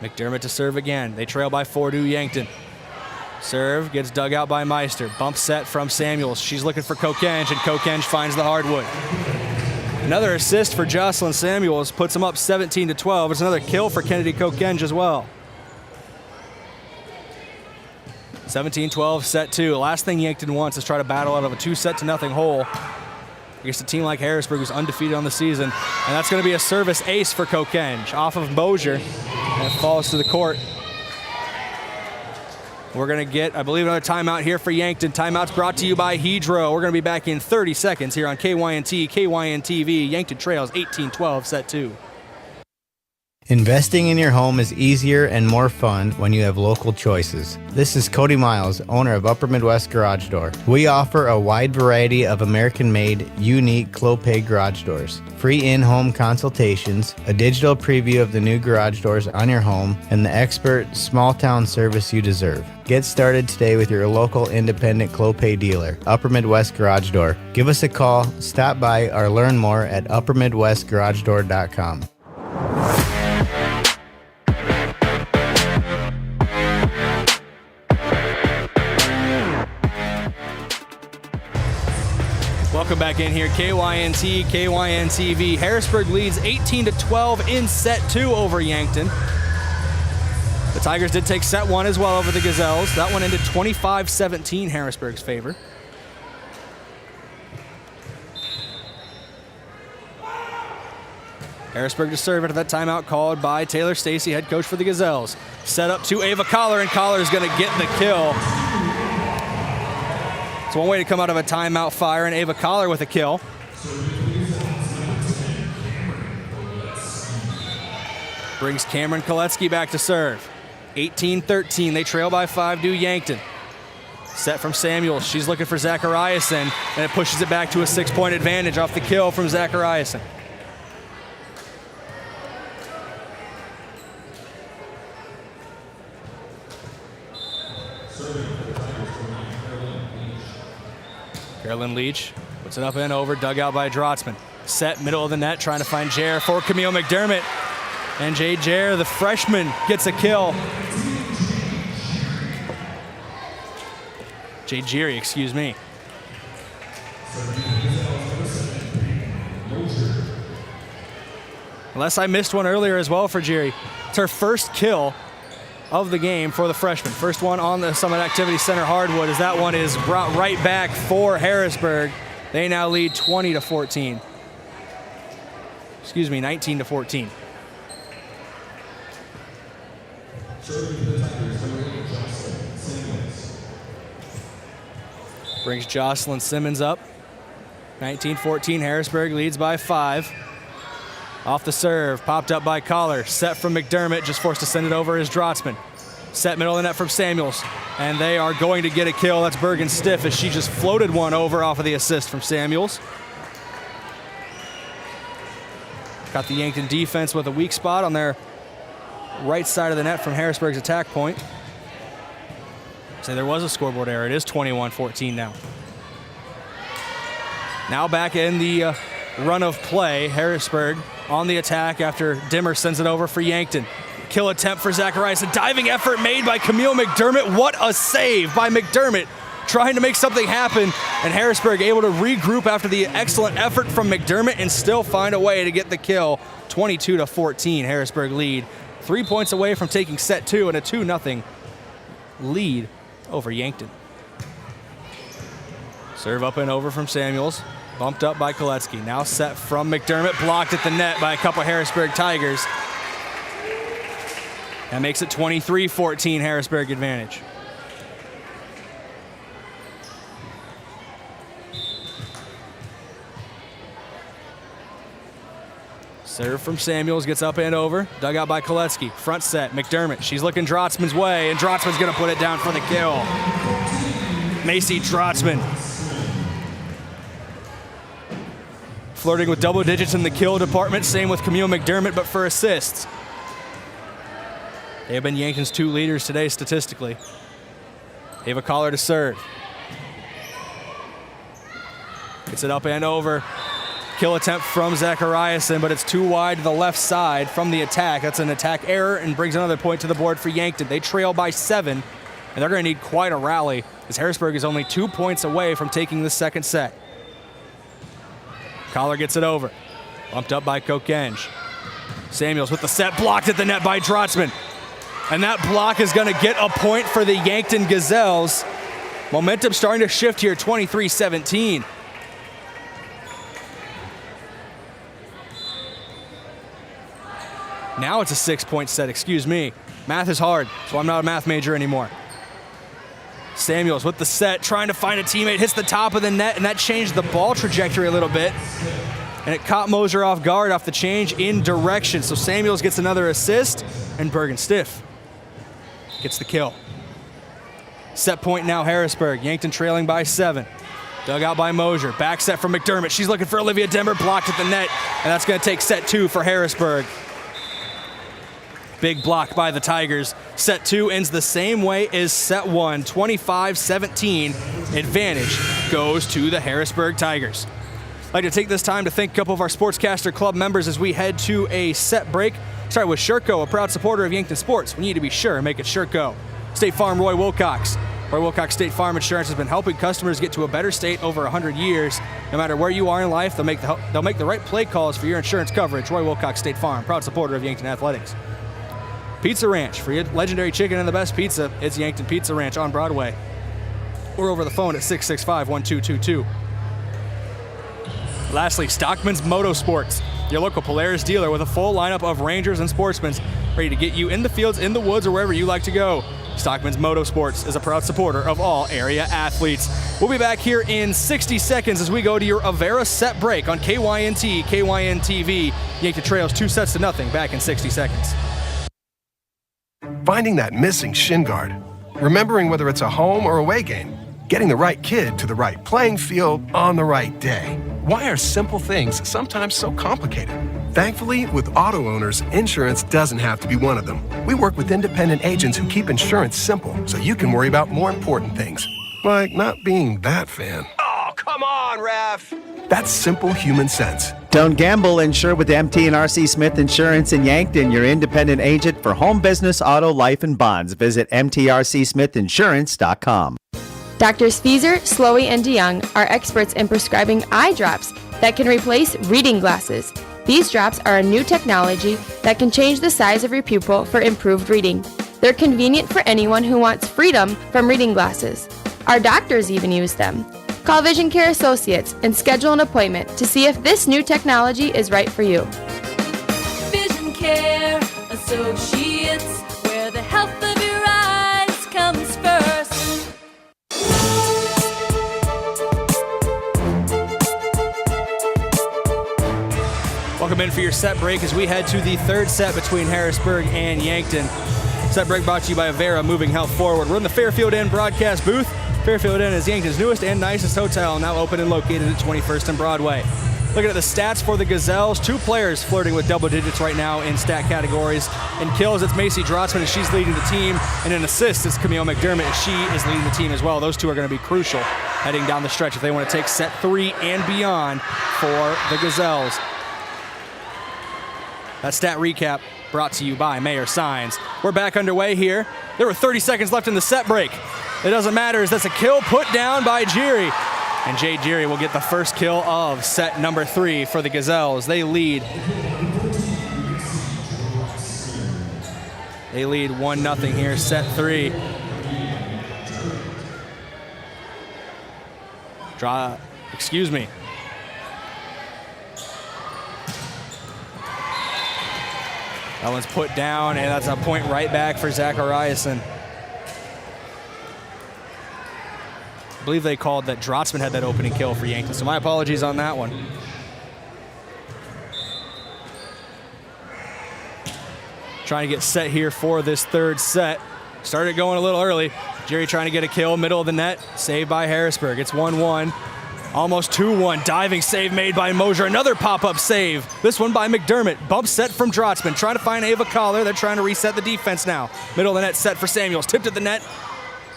McDermott to serve again. They trail by 4 to Yankton. Serve gets dug out by Meister. Bump set from Samuels. She's looking for Kokenge, and Kokenge finds the hardwood. Another assist for Jocelyn Samuels puts them up 17-12. It's another kill for Kennedy Kokenge as well. 17-12, set 2. The last thing Yankton wants is try to battle out of a 2-0 hole against a team like Harrisburg, who's undefeated on the season. And that's going to be a service ace for Kokenge off of Mosier, and it falls to the court. We're going to get, I believe, another timeout here for Yankton. Timeout's brought to you by Hedro. We're going to be back in 30 seconds here on KYNT, KYNTV. Yankton trails 18-12, set 2. Investing in your home is easier and more fun when you have local choices. This is Cody Miles, owner of Upper Midwest Garage Door. We offer a wide variety of American-made, unique Clopay garage doors, free in-home consultations, a digital preview of the new garage doors on your home, and the expert small-town service you deserve. Get started today with your local independent Clopay dealer, Upper Midwest Garage Door. Give us a call, stop by, or learn more at uppermidwestgaragedoor.com. Welcome back in here, KYNT, KYNTV. Harrisburg leads 18-12 in set 2 over Yankton. The Tigers did take set 1 as well over the Gazelles. That one ended 25-17, Harrisburg's favor. Harrisburg to serve after that timeout called by Taylor Stacy, head coach for the Gazelles. Set up to Ava Collar, and Collar's going to get the kill. It's one way to come out of a timeout fire, and Ava Collar with a kill. Brings Cameron Koletsky back to serve. 18-13, they trail by 5 to Yankton. Set from Samuels, she's looking for Zachariason, and it pushes it back to a 6-point advantage off the kill from Zachariason. Carolyn Leach puts it up and over, dug out by Drotzman. Set middle of the net, trying to find Jer for Camille McDermott. And Jay Jer, the freshman, gets a kill. Jay Jerry, excuse me. Unless I missed one earlier as well for Jerry. It's her first kill of the game for the freshman. First one on the Summit Activity Center hardwood, as that one is brought right back for Harrisburg. They now lead 20-14. Excuse me, 19-14. Brings Jocelyn Simmons up. 19-14, Harrisburg leads by 5. Off the serve, popped up by Collar. Set from McDermott, just forced to send it over is Drotzman. Set middle of the net from Samuels. And they are going to get a kill. That's Bergen Stiff, as she just floated one over off of the assist from Samuels. Got the Yankton defense with a weak spot on their right side of the net from Harrisburg's attack point. So there was a scoreboard error. It is 21-14 now. Now back in the run of play, Harrisburg on the attack after Dimmer sends it over for Yankton. Kill attempt for Zacharias. A diving effort made by Camille McDermott. What a save by McDermott, trying to make something happen. And Harrisburg able to regroup after the excellent effort from McDermott and still find a way to get the kill. 22-14, Harrisburg lead. 3 points away from taking set 2 and a 2-0 lead over Yankton. Serve up and over from Samuels. Bumped up by Koletsky. Now set from McDermott. Blocked at the net by a couple Harrisburg Tigers. That makes it 23-14 Harrisburg advantage. Serve from Samuels, gets up and over. Dug out by Koletsky. Front set, McDermott. She's looking Drotzman's way, and Drotzman's going to put it down for the kill. Macy Drotzman. Flirting with double digits in the kill department. Same with Camille McDermott, but for assists. They have been Yankton's 2 leaders today statistically. Ava Collar to serve. Gets it up and over. Kill attempt from Zachariason, but it's too wide to the left side from the attack. That's an attack error and brings another point to the board for Yankton. They trail by 7, and they're going to need quite a rally, as Harrisburg is only 2 points away from taking the second set. Collar gets it over. Bumped up by Kokenge. Samuels with the set, blocked at the net by Drotzman. And that block is going to get a point for the Yankton Gazelles. Momentum starting to shift here, 23-17. Now it's a 6-point set, excuse me. Math is hard, so I'm not a math major anymore. Samuels with the set, trying to find a teammate, hits the top of the net, and that changed the ball trajectory a little bit. and it caught Mosier off guard off the change in direction. So Samuels gets another assist, and Bergen-Stiff gets the kill. Set point now Harrisburg. Yankton trailing by 7. Dug out by Mosier. Back set from McDermott. She's looking for Olivia Denver, blocked at the net, and that's going to take set 2 for Harrisburg. Big block by the Tigers. Set 2 ends the same way as set 1, 25-17. Advantage goes to the Harrisburg Tigers. I'd like to take this time to thank a couple of our Sportscaster Club members as we head to a set break. Start with Sherco, a proud supporter of Yankton Sports. We need to be sure and make it Sherco. State Farm Roy Wilcox. Roy Wilcox State Farm Insurance has been helping customers get to a better state over 100 years. No matter where you are in life, they'll make the right play calls for your insurance coverage. Roy Wilcox State Farm, proud supporter of Yankton Athletics. Pizza Ranch, for your legendary chicken and the best pizza, it's Yankton Pizza Ranch on Broadway. Or over the phone at 665-1222. Lastly, Stockman's Motorsports, your local Polaris dealer with a full lineup of Rangers and Sportsmen ready to get you in the fields, in the woods, or wherever you like to go. Stockman's Motorsports is a proud supporter of all area athletes. We'll be back here in 60 seconds as we go to your Avera set break on KYNT, KYNTV. Yankton trails 2-0. Back in 60 seconds. Finding that missing shin guard, remembering whether it's a home or away game, getting the right kid to the right playing field on the right day. Why are simple things sometimes so complicated? Thankfully, with auto owners, insurance doesn't have to be one of them. We work with independent agents who keep insurance simple so you can worry about more important things, like not being that fan. Oh, come on, ref! That's simple human sense. Don't gamble. Insure with MT and RC Smith Insurance in Yankton, your independent agent for home, business, auto, life, and bonds. Visit mtrcsmithinsurance.com. Doctors Feezer, Slowey, and DeYoung are experts in prescribing eye drops that can replace reading glasses. These drops are a new technology that can change the size of your pupil for improved reading. They're convenient for anyone who wants freedom from reading glasses. Our doctors even use them. Call Vision Care Associates and schedule an appointment to see if this new technology is right for you. Vision Care Associates, where the health of your eyes comes first. Welcome in for your set break as we head to the third set between Harrisburg and Yankton. Set break brought to you by Avera, moving health forward. We're in the Fairfield Inn broadcast booth. Fairfield Inn is Yankton's newest and nicest hotel, now open and located at 21st and Broadway. Looking at the stats for the Gazelles, 2 players flirting with double digits right now in stat categories. In kills, it's Macy Drotzman as she's leading the team, and in assists, it's Camille McDermott as she is leading the team as well. Those two are going to be crucial heading down the stretch if they want to take set 3 and beyond for the Gazelles. That stat recap brought to you by Mayor Signs. We're back underway here. There were 30 seconds left in the set break. It doesn't matter as that's a kill put down by Geary. And Jade Geary will get the first kill of set number 3 for the Gazelles. They lead 1-0 here, set 3. Excuse me. That one's put down, and that's a point right back for Zachariasen. I believe they called that Drotzman had that opening kill for Yankton, so my apologies on that one. Trying to get set here for this third set. Started going a little early. Jerry trying to get a kill, middle of the net, saved by Harrisburg. It's 1-1. Almost 2-1. Diving save made by Mosier. Another pop-up save. This one by McDermott. Bump set from Drotzman. Trying to find Ava Collar. They're trying to reset the defense now. Middle of the net set for Samuels. Tipped at the net.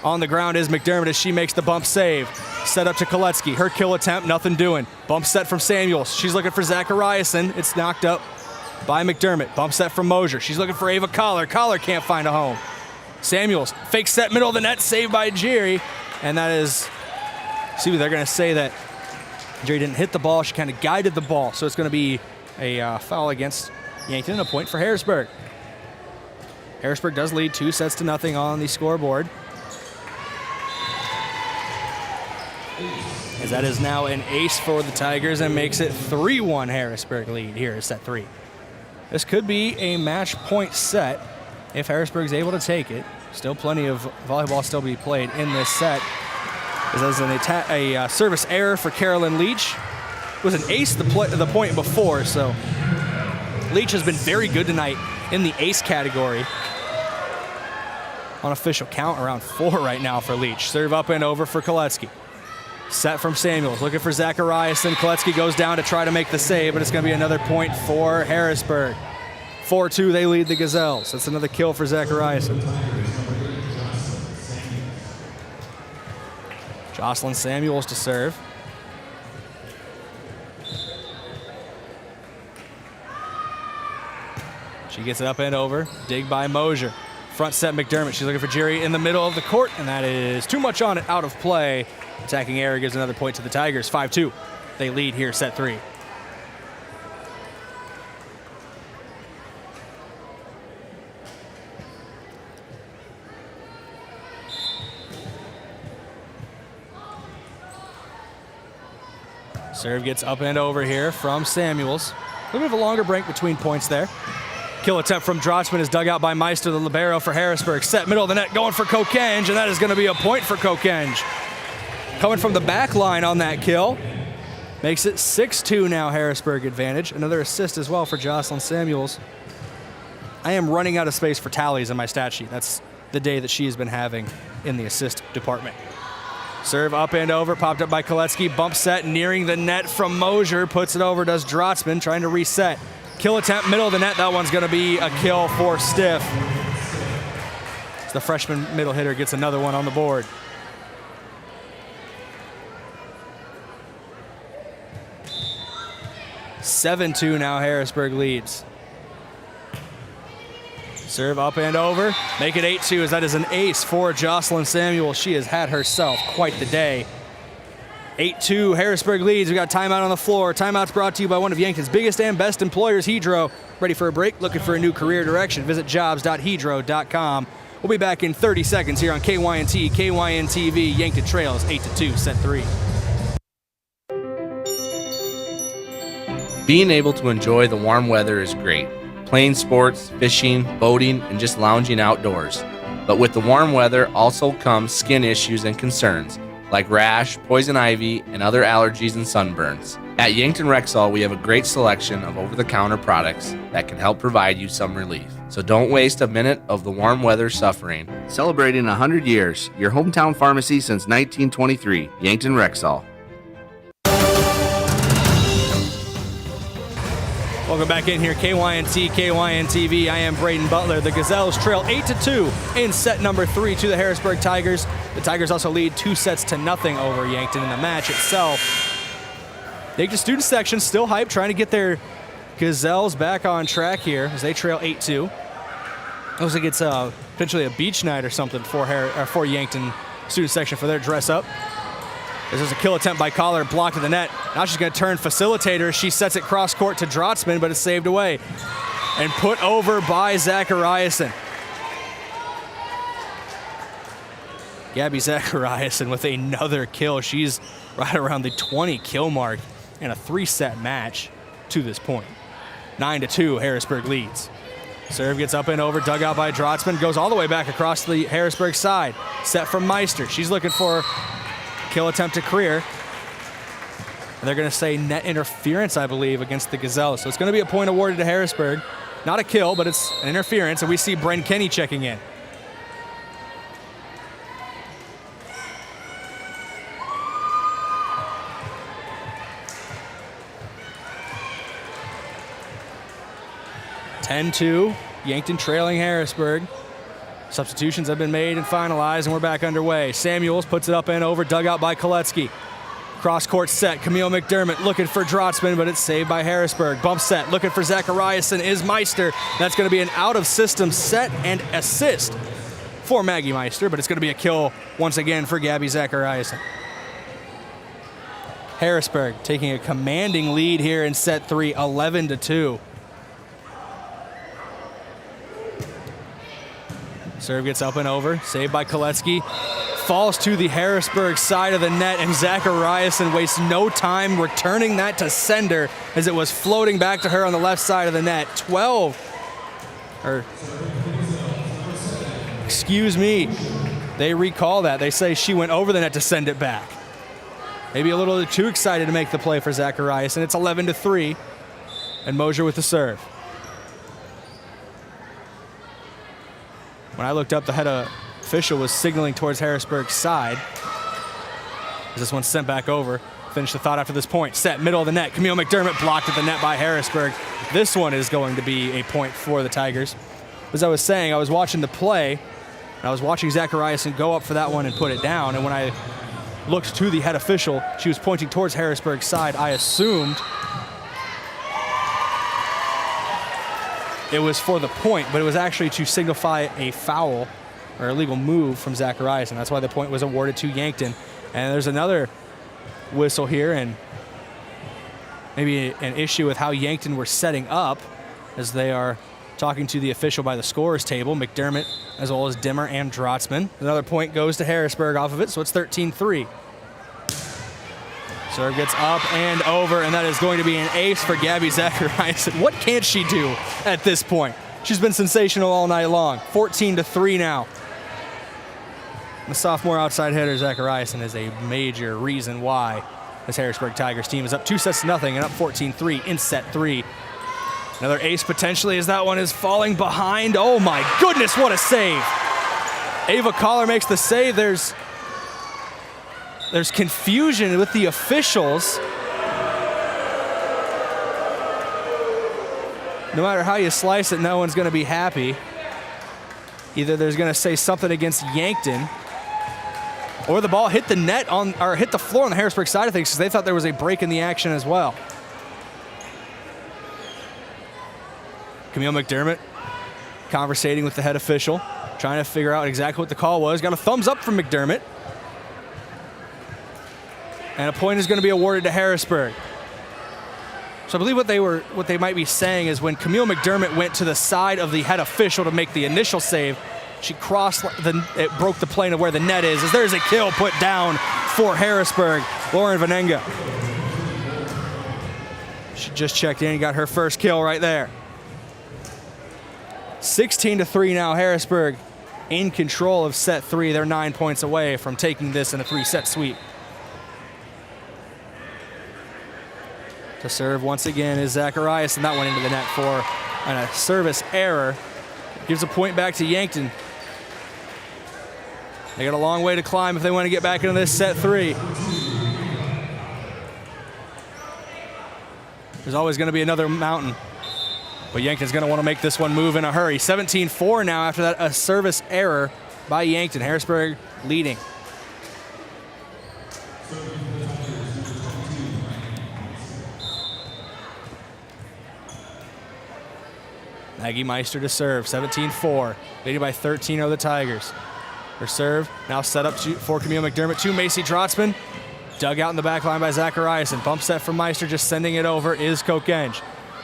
On the ground is McDermott as she makes the bump save. Set up to Koletsky. Her kill attempt, nothing doing. Bump set from Samuels. She's looking for Zachariasen. It's knocked up by McDermott. Bump set from Mosier. She's looking for Ava Collar. Collar can't find a home. Samuels. Fake set, middle of the net. Saved by Jerry. And that is... See, they're going to say that Jerry didn't hit the ball. She kind of guided the ball. So it's going to be a foul against Yankton and a point for Harrisburg. Harrisburg does lead 2-0 on the scoreboard. As that is now an ace for the Tigers and makes it 3-1 Harrisburg lead here at set 3. This could be a match point set if Harrisburg's able to take it. Still plenty of volleyball still be played in this set. This is a service error for Carolyn Leach. was an ace the point before, so Leach has been very good tonight in the ace category. Unofficial count around 4 right now for Leach. Serve up and over for Koletsky. Set from Samuels, looking for Zachariasen. Koletsky goes down to try to make the save, but it's going to be another point for Harrisburg. 4-2, they lead the Gazelles. That's another kill for Zachariasen. Jocelyn Samuels to serve. She gets it up and over. Dig by Mosier. Front set McDermott. She's looking for Jerry in the middle of the court, and that is too much on it, out of play. Attacking error gives another point to the Tigers. 5-2. They lead here, set 3. Serve gets up and over here from Samuels. A little bit of a longer break between points there. Kill attempt from Drotzman is dug out by Meister, the libero for Harrisburg. Set middle of the net, going for Kokenge, and that is going to be a point for Kokenge. Coming from the back line on that kill. Makes it 6-2 now, Harrisburg advantage. Another assist as well for Jocelyn Samuels. I am running out of space for tallies in my stat sheet. That's the day that she has been having in the assist department. Serve up and over, popped up by Koletsky. Bump set, nearing the net from Mosier. Puts it over, does Drotzman, trying to reset. Kill attempt, middle of the net. That one's going to be a kill for Stiff. The freshman middle hitter gets another one on the board. (7-2) now Harrisburg leads. Serve up and over. Make it 8-2 as that is an ace for Jocelyn Samuel. She has had herself quite the day. 8-2, Harrisburg leads. We got timeout on the floor. Timeout's brought to you by one of Yankton's biggest and best employers, Hedro. Ready for a break? Looking for a new career direction? Visit jobs.hedro.com. We'll be back in 30 seconds here on KYNT, KYNTV, Yankton Trails, 8-2, set 3. Being able to enjoy the warm weather is great. Playing sports, fishing, boating, and just lounging outdoors. But with the warm weather also comes skin issues and concerns, like rash, poison ivy, and other allergies and sunburns. At Yankton Rexall, we have a great selection of over-the-counter products that can help provide you some relief. So don't waste a minute of the warm weather suffering. Celebrating 100 years, your hometown pharmacy since 1923, Yankton Rexall. Welcome back in here, KYNT, KYNTV. I am Brayden Butler. The Gazelles trail 8-2 in set number 3 to the Harrisburg Tigers. The Tigers also lead 2-0 over Yankton in the match itself. The Yankton student section still hyped, trying to get their Gazelles back on track here as they trail 8-2. Looks like it's potentially a beach night or something for Yankton student section for their dress up. This is a kill attempt by Collar, blocked to the net. Now she's going to turn facilitator. She sets it cross court to Drotzman, but it's saved away. And put over by Zachariasen. Gabby Zachariasen with another kill. She's right around the 20 kill mark in a 3-set match to this point. 9-2, Harrisburg leads. Serve gets up and over, dug out by Drotzman, goes all the way back across the Harrisburg side. Set from Meister. She's looking for kill attempt to Creer. And they're going to say net interference, I believe, against the Gazelles. So it's going to be a point awarded to Harrisburg. Not a kill, but it's an interference, and we see Bren Kenny checking in. (10-2), Yankton trailing Harrisburg. Substitutions have been made and finalized, and we're back underway. Samuels puts it up and over, dug out by Koletsky. Cross-court set, Camille McDermott looking for Drotzman, but it's saved by Harrisburg. Bump set, looking for Zachariasen is Meister. That's going to be an out-of-system set and assist for Maggie Meister, but it's going to be a kill once again for Gabby Zachariasen. Harrisburg taking a commanding lead here in set 3, 11-2. Serve gets up and over, saved by Koletsky. Falls to the Harrisburg side of the net, and Zachariasen wastes no time returning that to sender as it was floating back to her on the left side of the net. Excuse me, they recall that. They say she went over the net to send it back. maybe a little too excited to make the play for Zacharias, and it's 11-3, and Mosier with the serve. When I looked up, the head official was signaling towards Harrisburg's side. This one's sent back over. Finish the thought after this point. Set, middle of the net. Camille McDermott blocked at the net by Harrisburg. This one is going to be a point for the Tigers. As I was saying, I was watching the play, and I was watching Zachariasen go up for that one and put it down, and when I looked to the head official, she was pointing towards Harrisburg's side. I assumed it was for the point, but it was actually to signify a foul or illegal move from Zacharias, and that's why the point was awarded to Yankton. And there's another whistle here, and maybe an issue with how Yankton were setting up as they are talking to the official by the scorer's table, McDermott, as well as Dimmer and Drotzman. Another point goes to Harrisburg off of it, so it's 13-3. Serve gets up and over, and that is going to be an ace for Gabby Zacharias. What can she do at this point? She's been sensational all night long. 14-3 now. The sophomore outside hitter, Zachariasen, is a major reason why this Harrisburg Tigers team is up 2-0 and up 14-3 in set 3. Another ace potentially as that one is falling behind. Oh my goodness, what a save. Ava Collar makes the save. There's confusion with the officials. No matter how you slice it, no one's going to be happy. Either there's going to say something against Yankton, or the ball hit the net or hit the floor on the Harrisburg side of things because they thought there was a break in the action as well. Camille McDermott conversating with the head official, trying to figure out exactly what the call was. Got a thumbs up from McDermott. And a point is going to be awarded to Harrisburg. So I believe what they might be saying is when Camille McDermott went to the side of the head official to make the initial save, she crossed it broke the plane of where the net is, as there's a kill put down for Harrisburg. Lauren Vanenga. She just checked in and got her first kill right there. 16-3 now, Harrisburg in control of set 3. They're 9 points away from taking this in a 3-set sweep. To serve once again is Zacharias, and that went into the net for a service error. Gives a point back to Yankton. They got a long way to climb if they want to get back into this set 3. There's always going to be another mountain, but Yankton's going to want to make this one move in a hurry. 17-4 now after that, a service error by Yankton. Harrisburg leading. Maggie Meister to serve, 17-4. Leading by 13 are the Tigers. Her serve now set up for Camille McDermott to Macy Drotzman. Dug out in the back line by Zachariasen. Bump set from Meister, just sending it over is Kokenge.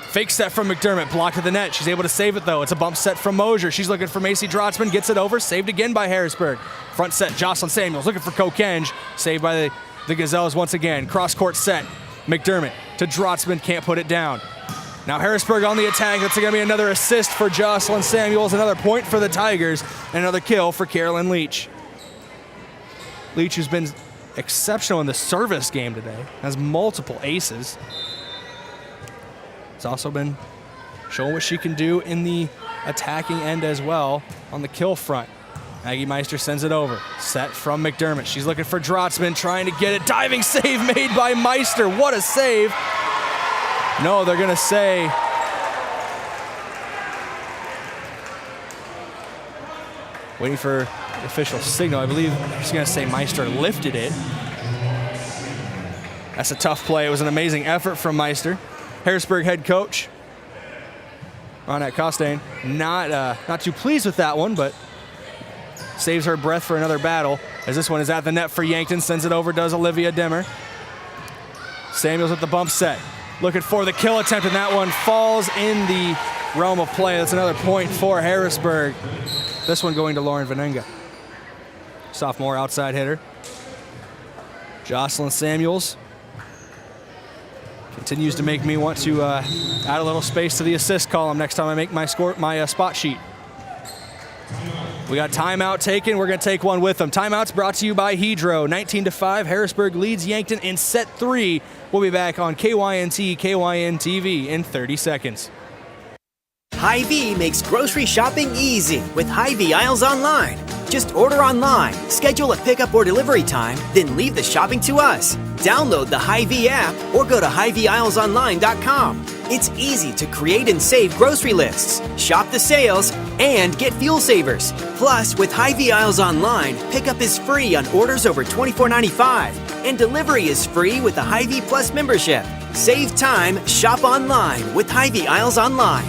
Fake set from McDermott, blocked at the net. She's able to save it though. It's a bump set from Mosier. She's looking for Macy Drotzman, gets it over, saved again by Harrisburg. Front set, Jocelyn Samuels looking for Kokenge. Saved by the Gazelles once again. Cross court set, McDermott to Drotzman, can't put it down. Now Harrisburg on the attack. That's going to be another assist for Jocelyn Samuels, another point for the Tigers, and another kill for Carolyn Leach. Leach, who's been exceptional in the service game today, has multiple aces. Has also been showing what she can do in the attacking end as well on the kill front. Maggie Meister sends it over. Set from McDermott. She's looking for Drotzman, trying to get it. Diving save made by Meister. What a save. No, they're going to say waiting for the official signal. I believe he's going to say Meister lifted it. That's a tough play. It was an amazing effort from Meister. Harrisburg head coach Ronette Costain not too pleased with that one, but saves her breath for another battle as this one is at the net for Yankton. Sends it over, does Olivia Dimmer. Samuels with the bump set. Looking for the kill attempt, and that one falls in the realm of play. That's another point for Harrisburg. This one going to Lauren Vanenga. Sophomore outside hitter. Jocelyn Samuels continues to make me want to add a little space to the assist column next time I make my spot sheet. We got timeout taken. We're going to take one with them. Timeout's brought to you by Hedro. 19-5, Harrisburg leads Yankton in set 3. We'll be back on KYNT, KYNTV in 30 seconds. Hy-Vee makes grocery shopping easy with Hy-Vee Aisles Online. Just order online, schedule a pickup or delivery time, then leave the shopping to us. Download the Hy-Vee app or go to HyVeeAislesOnline.com. It's easy to create and save grocery lists, shop the sales, and get fuel savers. Plus, with Hy-Vee Aisles Online, pickup is free on orders over $24.95, and delivery is free with a Hy-Vee Plus membership. Save time, shop online with Hy-Vee Aisles Online.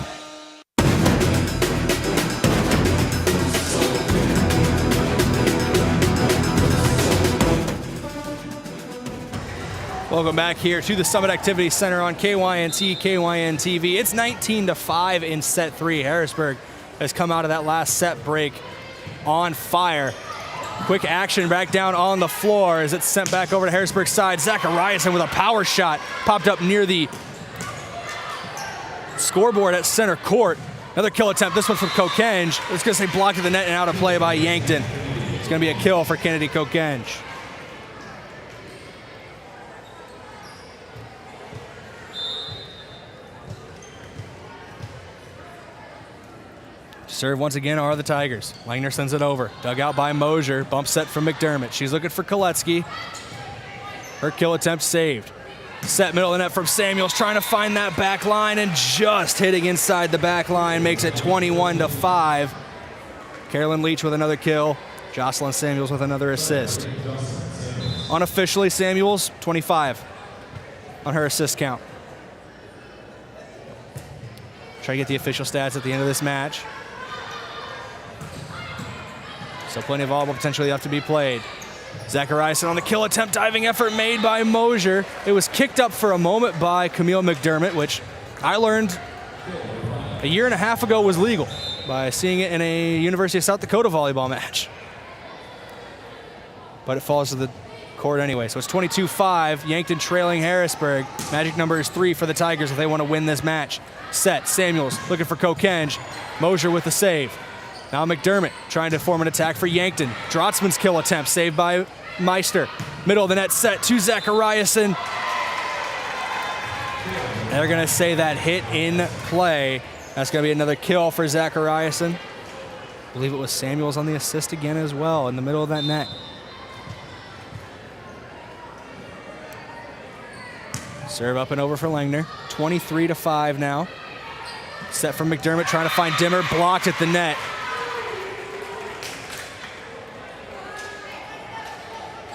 Welcome back here to the Summit Activity Center on KYNT, KYNTV. It's 19-5 in set 3. Harrisburg has come out of that last set break on fire. Quick action back down on the floor as it's sent back over to Harrisburg's side. Zachariasen with a power shot popped up near the scoreboard at center court. Another kill attempt, this one from Kokenge. It's going to say blocked to the net and out of play by Yankton. It's going to be a kill for Kennedy Kokenge. Serve once again are the Tigers. Langner sends it over. Dug out by Mosier. Bump set from McDermott. She's looking for Koletsky. Her kill attempt saved. Set middle of the net from Samuels, trying to find that back line and just hitting inside the back line makes it 21-5. Carolyn Leach with another kill. Jocelyn Samuels with another assist. Unofficially, Samuels 25 on her assist count. Try to get the official stats at the end of this match. So plenty of volleyball potentially left to be played. Zachariasen on the kill attempt, diving effort made by Mosier. It was kicked up for a moment by Camille McDermott, which I learned a year and a half ago was legal by seeing it in a University of South Dakota volleyball match. But it falls to the court anyway. So it's 22-5, Yankton trailing Harrisburg. Magic number is 3 for the Tigers if they want to win this match. Set, Samuels looking for Kokenge. Mosier with the save. Now McDermott trying to form an attack for Yankton. Drotzman's kill attempt saved by Meister. Middle of the net set to Zachariasen. They're going to say that hit in play. That's going to be another kill for Zachariasen. I believe it was Samuels on the assist again as well in the middle of that net. Serve up and over for Langner. 23-5 now. Set from McDermott trying to find Dimmer. Blocked at the net.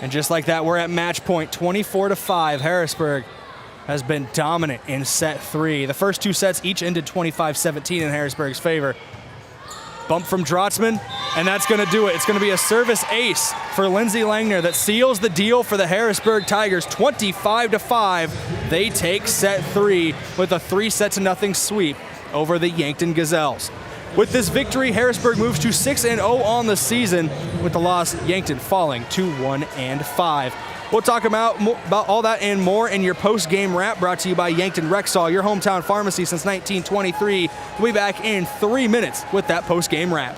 And just like that, we're at match point, 24-5. Harrisburg has been dominant in set 3. The first 2 sets each ended 25-17 in Harrisburg's favor. Bump from Drotzman, and that's going to do it. It's going to be a service ace for Lindsay Langner that seals the deal for the Harrisburg Tigers, 25-5. They take set 3 with a 3-0 sweep over the Yankton Gazelles. With this victory, Harrisburg moves to 6-0 on the season, with the loss, Yankton falling to 1-5. We'll talk about all that and more in your post-game wrap, brought to you by Yankton Rexall, your hometown pharmacy since 1923. We'll be back in 3 minutes with that post-game wrap.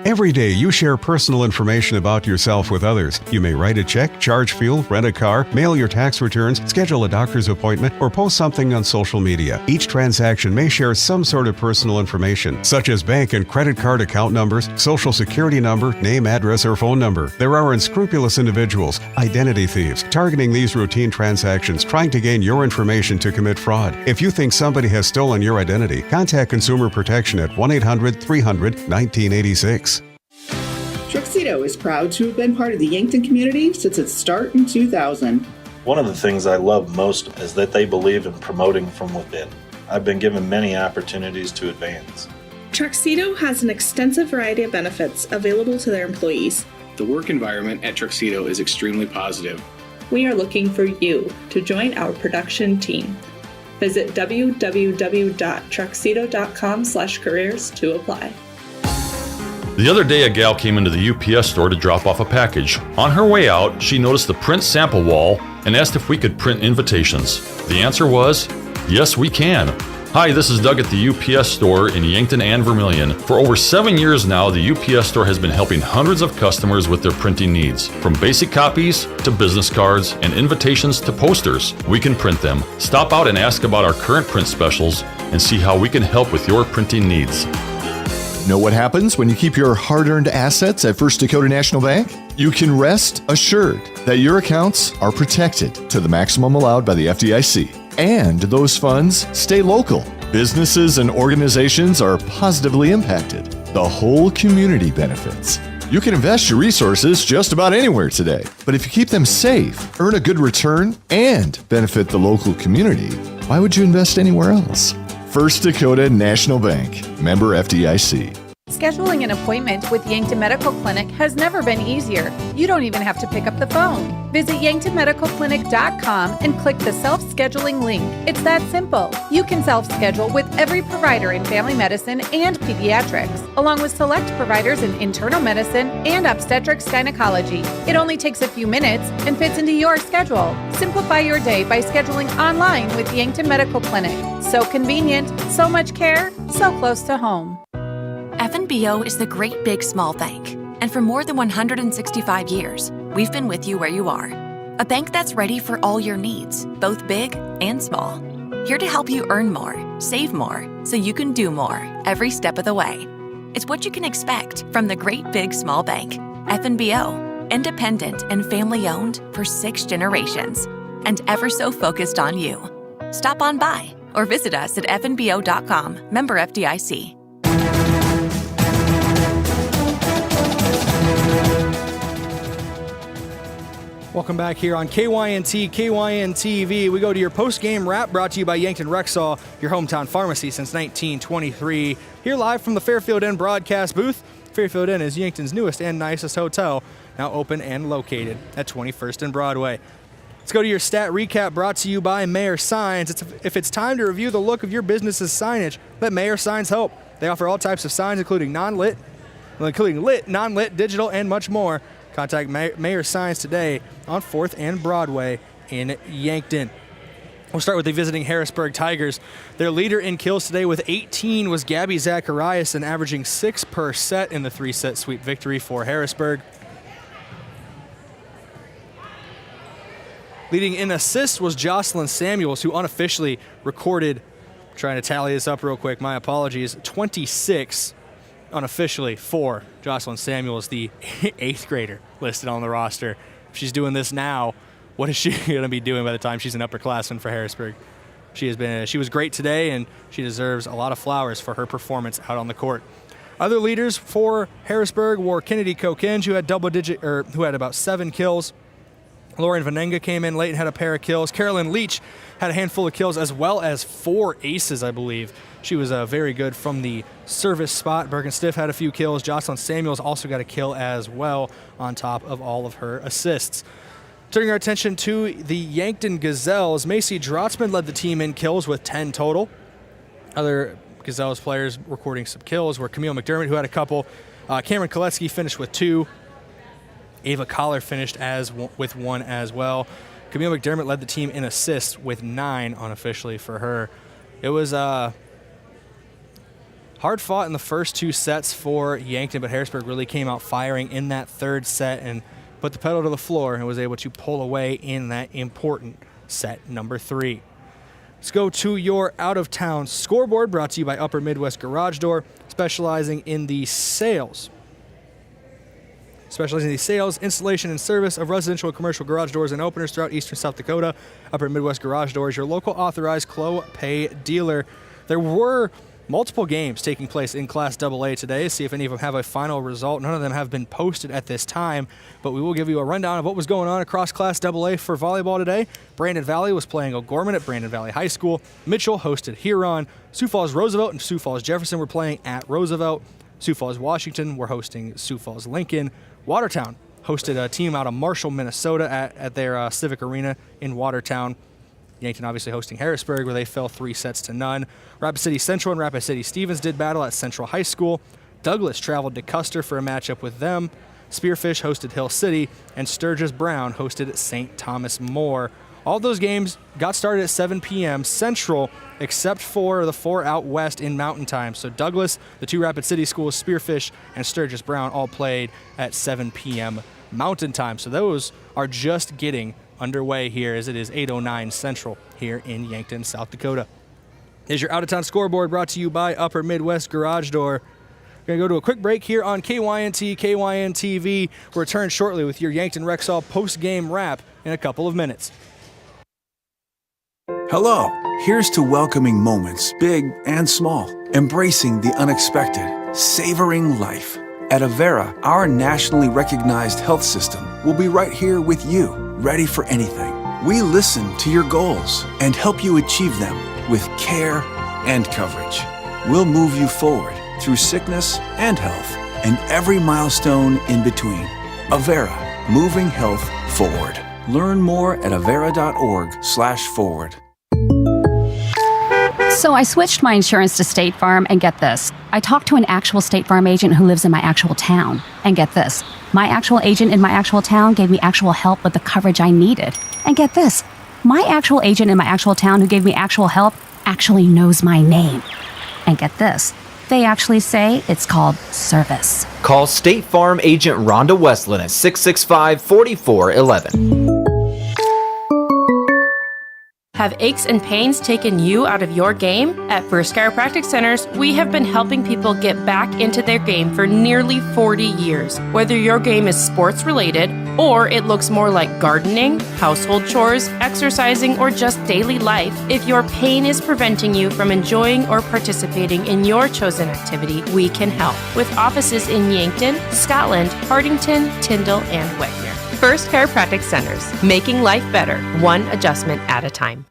Every day you share personal information about yourself with others. You may write a check, charge fuel, rent a car, mail your tax returns, schedule a doctor's appointment, or post something on social media. Each transaction may share some sort of personal information, such as bank and credit card account numbers, social security number, name, address, or phone number. There are unscrupulous individuals, identity thieves, targeting these routine transactions, trying to gain your information to commit fraud. If you think somebody has stolen your identity, contact Consumer Protection at 1-800-300-1986. Truxedo is proud to have been part of the Yankton community since its start in 2000. One of the things I love most is that they believe in promoting from within. I've been given many opportunities to advance. Truxedo has an extensive variety of benefits available to their employees. The work environment at Truxedo is extremely positive. We are looking for you to join our production team. Visit www.truxedo.com/careers to apply. The other day, a gal came into the UPS store to drop off a package. On her way out, she noticed the print sample wall and asked if we could print invitations. The answer was, yes, we can. Hi, this is Doug at the UPS store in Yankton and Vermilion. For over 7 years now, the UPS store has been helping hundreds of customers with their printing needs. From basic copies to business cards and invitations to posters, we can print them. Stop out and ask about our current print specials and see how we can help with your printing needs. Know what happens when you keep your hard-earned assets at First Dakota National Bank? You can rest assured that your accounts are protected to the maximum allowed by the FDIC. And those funds stay local. Businesses and organizations are positively impacted. The whole community benefits. You can invest your resources just about anywhere today. But if you keep them safe, earn a good return, and benefit the local community, why would you invest anywhere else? First Dakota National Bank, member FDIC. Scheduling an appointment with Yankton Medical Clinic has never been easier. You don't even have to pick up the phone. Visit yanktonmedicalclinic.com and click the self-scheduling link. It's that simple. You can self-schedule with every provider in family medicine and pediatrics, along with select providers in internal medicine and obstetrics gynecology. It only takes a few minutes and fits into your schedule. Simplify your day by scheduling online with Yankton Medical Clinic. So convenient, so much care, so close to home. FNBO is the great big small bank, and for more than 165 years, we've been with you where you are. A bank that's ready for all your needs, both big and small. Here to help you earn more, save more, so you can do more every step of the way. It's what you can expect from the great big small bank. FNBO, independent and family owned for 6 generations, and ever so focused on you. Stop on by or visit us at fnbo.com, member FDIC. Welcome back here on KYNT, KYNTV. We go to your post-game wrap brought to you by Yankton Rexall, your hometown pharmacy since 1923. Here live from the Fairfield Inn broadcast booth. Fairfield Inn is Yankton's newest and nicest hotel, now open and located at 21st and Broadway. Let's go to your stat recap brought to you by Mayor Signs. If it's time to review the look of your business's signage, let Mayor Signs help. They offer all types of signs, including lit, non-lit, digital, and much more. Contact Mayor Signs today on 4th and Broadway in Yankton. We'll start with the visiting Harrisburg Tigers. Their leader in kills today with 18 was Gabby Zachariason, averaging 6 per set in the 3-set sweep victory for Harrisburg. Leading in assists was Jocelyn Samuels, who unofficially recorded, trying to tally this up real quick, my apologies, 26 unofficially for Jocelyn Samuels, the 8th grader listed on the roster. If she's doing this now, what is she going to be doing by the time she's an upperclassman for Harrisburg? She was great today, and she deserves a lot of flowers for her performance out on the court. Other leaders for Harrisburg were Kennedy Kokenge, who had about 7 kills. Lauren Vanenga came in late and had a pair of kills. Carolyn Leach had a handful of kills as well as 4 aces, I believe. She was very good from the service spot. Bergen-Stiff had a few kills. Jocelyn Samuels also got a kill as well on top of all of her assists. Turning our attention to the Yankton Gazelles, Macy Drotzman led the team in kills with 10 total. Other Gazelles players recording some kills were Camille McDermott, who had a couple. Cameron Koletsky finished with 2. Ava Collar finished with 1 as well. Camille McDermott led the team in assists with 9 unofficially for her. It was hard fought in the first 2 sets for Yankton, but Harrisburg really came out firing in that 3rd set and put the pedal to the floor and was able to pull away in that important set number 3. Let's go to your out-of-town scoreboard, brought to you by Upper Midwest Garage Door, specializing in the sales, installation, and service of residential and commercial garage doors and openers throughout eastern South Dakota. Upper Midwest Garage Doors, your local authorized Clo-Pay dealer. There were multiple games taking place in Class AA today. See if any of them have a final result. None of them have been posted at this time, but we will give you a rundown of what was going on across Class AA for volleyball today. Brandon Valley was playing O'Gorman at Brandon Valley High School. Mitchell hosted Huron. Sioux Falls Roosevelt and Sioux Falls Jefferson were playing at Roosevelt. Sioux Falls Washington were hosting Sioux Falls Lincoln. Watertown hosted a team out of Marshall, Minnesota at their Civic Arena in Watertown. Yankton obviously hosting Harrisburg, where they fell 3-0. Rapid City Central and Rapid City Stevens did battle at Central High School. Douglas traveled to Custer for a matchup with them. Spearfish hosted Hill City, and Sturgis Brown hosted St. Thomas More. All those games got started at 7 p.m. Central, except for the 4 out west in Mountain Time. So Douglas, the 2 Rapid City schools, Spearfish, and Sturgis Brown all played at 7 p.m. Mountain Time. So those are just getting underway here as it is 8:09 Central here in Yankton, South Dakota. Here's your out-of-town scoreboard brought to you by Upper Midwest Garage Door. We're going to go to a quick break here on KYNT, KYNTV. We'll return shortly with your Yankton Rexall post-game wrap in a couple of minutes. Hello, here's to welcoming moments, big and small, embracing the unexpected, savoring life. At Avera, our nationally recognized health system will be right here with you, ready for anything. We listen to your goals and help you achieve them with care and coverage. We'll move you forward through sickness and health and every milestone in between. Avera, moving health forward. Learn more at avera.org/forward. So I switched my insurance to State Farm, and get this. I talked to an actual State Farm agent who lives in my actual town. And get this. My actual agent in my actual town gave me actual help with the coverage I needed. And get this. My actual agent in my actual town who gave me actual help actually knows my name. And get this. They actually say it's called service. Call State Farm agent Rhonda Westland at 665-4411. Have aches and pains taken you out of your game? At First Chiropractic Centers, we have been helping people get back into their game for nearly 40 years. Whether your game is sports related, or it looks more like gardening, household chores, exercising, or just daily life, if your pain is preventing you from enjoying or participating in your chosen activity, we can help. With offices in Yankton, Scotland, Hardington, Tyndall, and Wagner. First Chiropractic Centers, making life better, one adjustment at a time.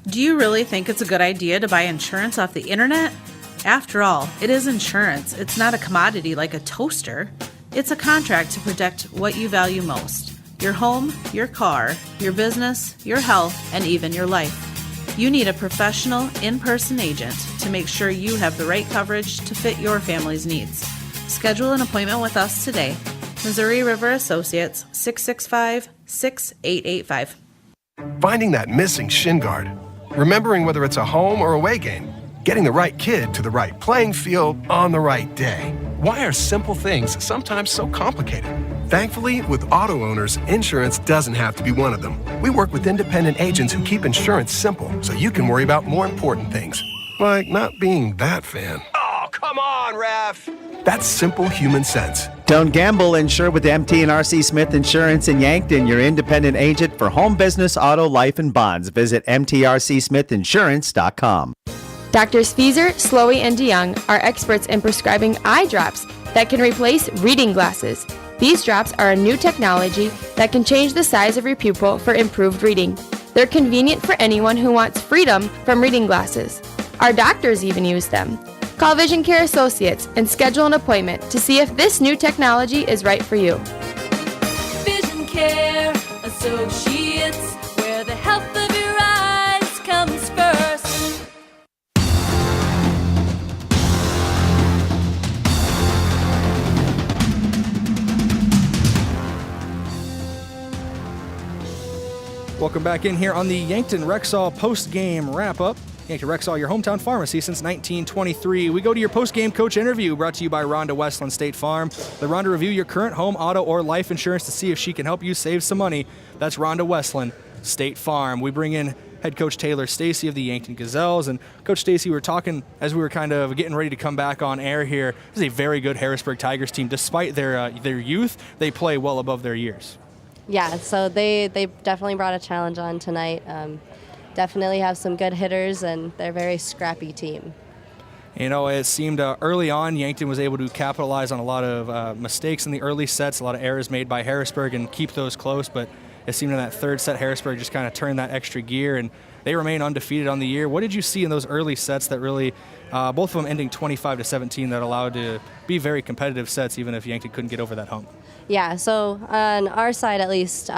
Do you really think it's a good idea to buy insurance off the internet? After all, it is insurance. It's not a commodity like a toaster. It's a contract to protect what you value most: your home, your car, your business, your health, and even your life. You need a professional, in-person agent to make sure you have the right coverage to fit your family's needs. Schedule an appointment with us today. Missouri River Associates, 665-6885. Finding that missing shin guard. Remembering whether it's a home or away game. Getting the right kid to the right playing field on the right day. Why are simple things sometimes so complicated? Thankfully, with auto owners, insurance doesn't have to be one of them. We work with independent agents who keep insurance simple so you can worry about more important things. Like not being that fan. Oh, come on, ref! That's simple human sense. Don't gamble. Insure with MT&RC Smith Insurance in Yankton, your independent agent for home, business, auto, life, and bonds. Visit mtrcsmithinsurance.com. Doctors Feeser, Slowey, and DeYoung are experts in prescribing eye drops that can replace reading glasses. These drops are a new technology that can change the size of your pupil for improved reading. They're convenient for anyone who wants freedom from reading glasses. Our doctors even use them. Call Vision Care Associates and schedule an appointment to see if this new technology is right for you. Vision Care Associates, where the health of your eyes comes first. Welcome back in here on the Yankton Rexall post-game wrap-up. Yankton Rexall, your hometown pharmacy since 1923. We go to your post-game coach interview brought to you by Rhonda Westland State Farm. Let Rhonda review your current home, auto, or life insurance to see if she can help you save some money. That's Rhonda Westland State Farm. We bring in head coach Taylor Stacy of the Yankton Gazelles. And Coach Stacy, we were talking as we were kind of getting ready to come back on air here. This is a very good Harrisburg Tigers team. Despite their youth, they play well above their years. Yeah, so they definitely brought a challenge on tonight. Definitely have some good hitters, and they're a very scrappy team. You know, it seemed early on Yankton was able to capitalize on a lot of mistakes in the early sets, a lot of errors made by Harrisburg, and keep those close. But it seemed in that third set, Harrisburg just kind of turned that extra gear, and they remain undefeated on the year. What did you see in those early sets that really, both of them ending 25-17, that allowed to be very competitive sets, even if Yankton couldn't get over that hump? Yeah, so on our side at least,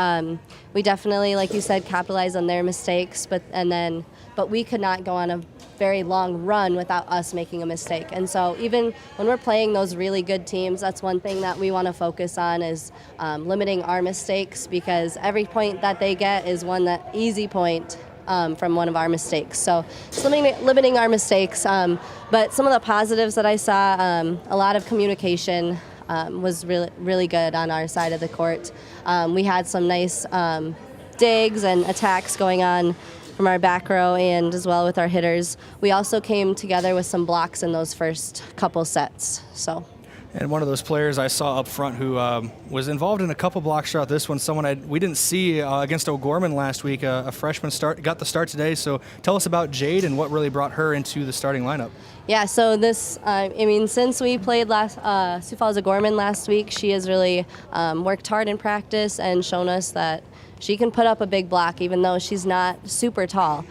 we definitely, like you said, capitalized on their mistakes, but we could not go on a very long run without us making a mistake. And so even when we're playing those really good teams, that's one thing that we want to focus on is limiting our mistakes, because every point that they get is that easy point from one of our mistakes. So just limiting our mistakes. But some of the positives that I saw, a lot of communication was really good on our side of the court. We had some nice digs and attacks going on from our back row and as well with our hitters. We also came together with some blocks in those first couple sets. And one of those players I saw up front who was involved in a couple blocks throughout this one, someone we didn't see against O'Gorman last week, a freshman got the start today. So tell us about Jade and what really brought her into the starting lineup. Yeah, so this, since we played Sioux Falls O'Gorman last week, she has really worked hard in practice and shown us that she can put up a big block even though she's not super tall.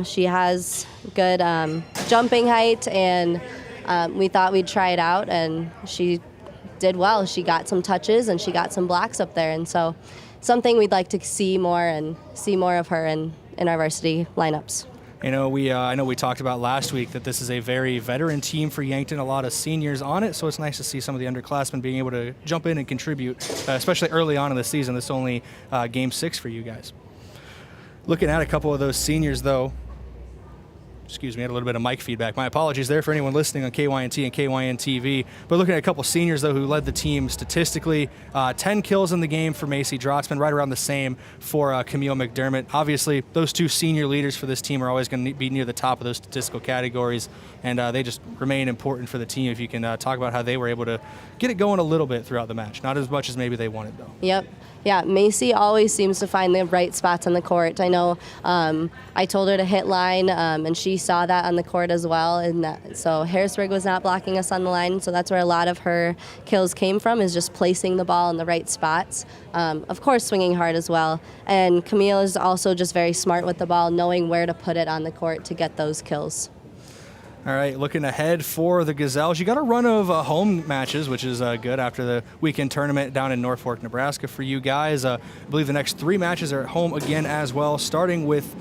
She has good jumping height, and we thought we'd try it out, and she did well. She got some touches and she got some blocks up there, and so something we'd like to see more of her in our varsity lineups. I know we talked about last week that this is a very veteran team for Yankton, a lot of seniors on it, so it's nice to see some of the underclassmen being able to jump in and contribute, especially early on in the season. This is only Game 6 for you guys. Looking at a couple of those seniors, though, excuse me, I had a little bit of mic feedback. My apologies there for anyone listening on KYNT and KYNTV. But looking at a couple seniors, though, who led the team statistically, 10 kills in the game for Macy Drotzman, right around the same for Camille McDermott. Obviously, those two senior leaders for this team are always going to be near the top of those statistical categories, and they just remain important for the team. If you can talk about how they were able to get it going a little bit throughout the match. Not as much as maybe they wanted, though. Yep. Yeah, Macy always seems to find the right spots on the court. I know I told her to hit line, and she saw that on the court as well. And so Harrisburg was not blocking us on the line, so that's where a lot of her kills came from, is just placing the ball in the right spots. Of course, swinging hard as well. And Camille is also just very smart with the ball, knowing where to put it on the court to get those kills. All right, looking ahead for the Gazelles. You got a run of home matches, which is good after the weekend tournament down in Norfolk, Nebraska for you guys. I believe the next 3 matches are at home again as well, starting with,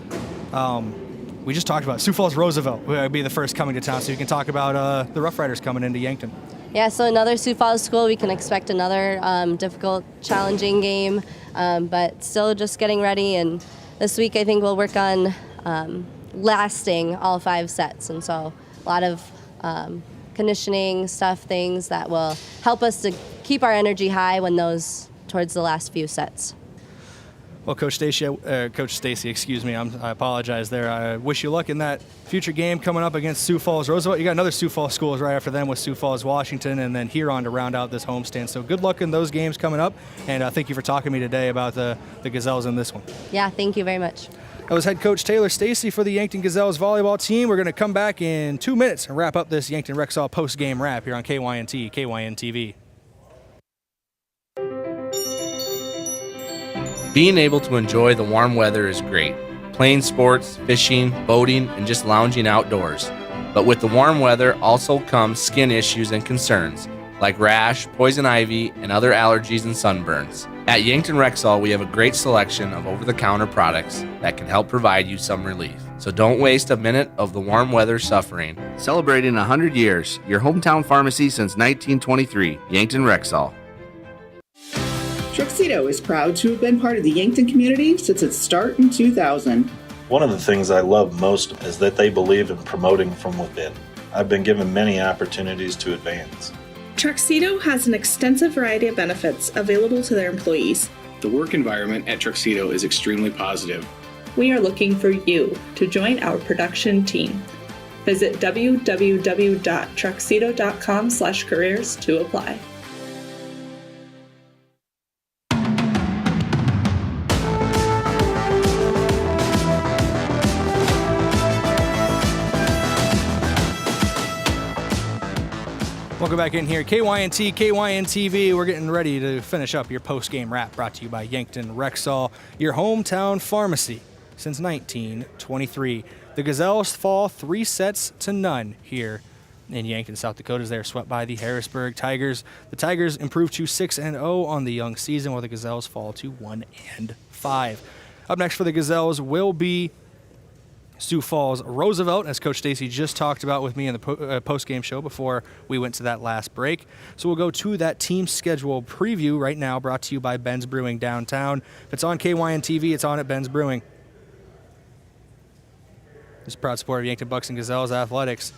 we just talked about Sioux Falls Roosevelt will be the first coming to town, so you can talk about the Rough Riders coming into Yankton. Yeah, so another Sioux Falls school. We can expect another difficult, challenging game, but still just getting ready. And this week I think we'll work on lasting all 5 sets, and so a lot of conditioning stuff, things that will help us to keep our energy high when those towards the last few sets. Well, Coach Stacy, excuse me, I apologize there. I wish you luck in that future game coming up against Sioux Falls Roosevelt. You got another Sioux Falls schools right after them with Sioux Falls Washington, and then Huron to round out this homestand. So good luck in those games coming up, and thank you for talking to me today about the Gazelles in this one. Yeah, thank you very much. That was head coach Taylor Stacy for the Yankton Gazelles volleyball team. We're going to come back in 2 minutes and wrap up this Yankton Rexall post-game wrap here on KYNT, KYNTV. Being able to enjoy the warm weather is great. Playing sports, fishing, boating, and just lounging outdoors. But with the warm weather also comes skin issues and concerns, like rash, poison ivy, and other allergies and sunburns. At Yankton Rexall, we have a great selection of over-the-counter products that can help provide you some relief. So don't waste a minute of the warm weather suffering. Celebrating 100 years, your hometown pharmacy since 1923, Yankton Rexall. Truxedo is proud to have been part of the Yankton community since its start in 2000. One of the things I love most is that they believe in promoting from within. I've been given many opportunities to advance. Truxedo has an extensive variety of benefits available to their employees. The work environment at Truxedo is extremely positive. We are looking for you to join our production team. Visit www.truxedo.com/careers to apply. Welcome back in here. KYNT, KYNTV. We're getting ready to finish up your post-game wrap brought to you by Yankton Rexall, your hometown pharmacy since 1923. The Gazelles fall 3-0 here in Yankton, South Dakota, as they are swept by the Harrisburg Tigers. The Tigers improve to 6-0 on the young season, while the Gazelles fall to 1-5. Up next for the Gazelles will be Sioux Falls Roosevelt, as Coach Stacy just talked about with me in the post-game show before we went to that last break. So we'll go to that team schedule preview right now, brought to you by Ben's Brewing downtown. If it's on KYNTV, it's on at Ben's Brewing. This is a proud supporter of Yankton Bucks and Gazelles athletics.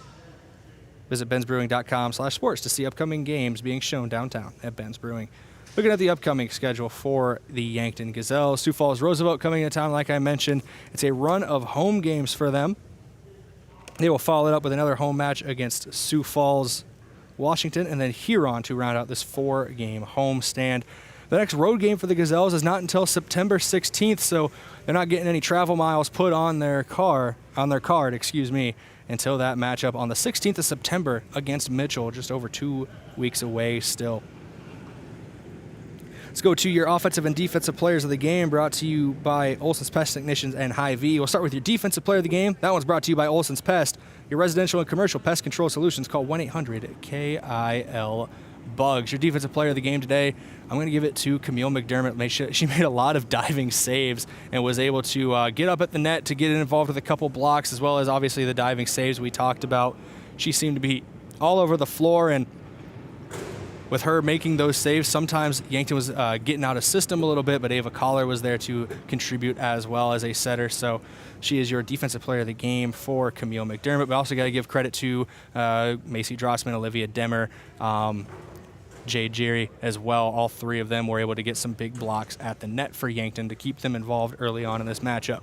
Visit bensbrewing.com/sports to see upcoming games being shown downtown at Ben's Brewing. Looking at the upcoming schedule for the Yankton Gazelles, Sioux Falls Roosevelt coming into town, like I mentioned. It's a run of home games for them. They will follow it up with another home match against Sioux Falls, Washington, and then Huron to round out this 4-game homestand. The next road game for the Gazelles is not until September 16th, so they're not getting any travel miles put on their card, until that matchup on the 16th of September against Mitchell, just over 2 weeks away still. Let's go to your offensive and defensive players of the game, brought to you by Olson's Pest Technicians and Hy-Vee. We'll start with your defensive player of the game. That one's brought to you by Olson's Pest, your residential and commercial pest control solutions. Call 1-800-KIL-BUGS. Your defensive player of the game today, I'm going to give it to Camille McDermott. She made a lot of diving saves and was able to get up at the net to get involved with a couple blocks, as well as obviously the diving saves we talked about. She seemed to be all over the floor, and with her making those saves, sometimes Yankton was getting out of system a little bit, but Ava Collar was there to contribute as well as a setter. So she is your defensive player of the game for Camille McDermott. But also got to give credit to Macy Drotzman, Olivia Demmer, Jade Jerry as well. All three of them were able to get some big blocks at the net for Yankton to keep them involved early on in this matchup.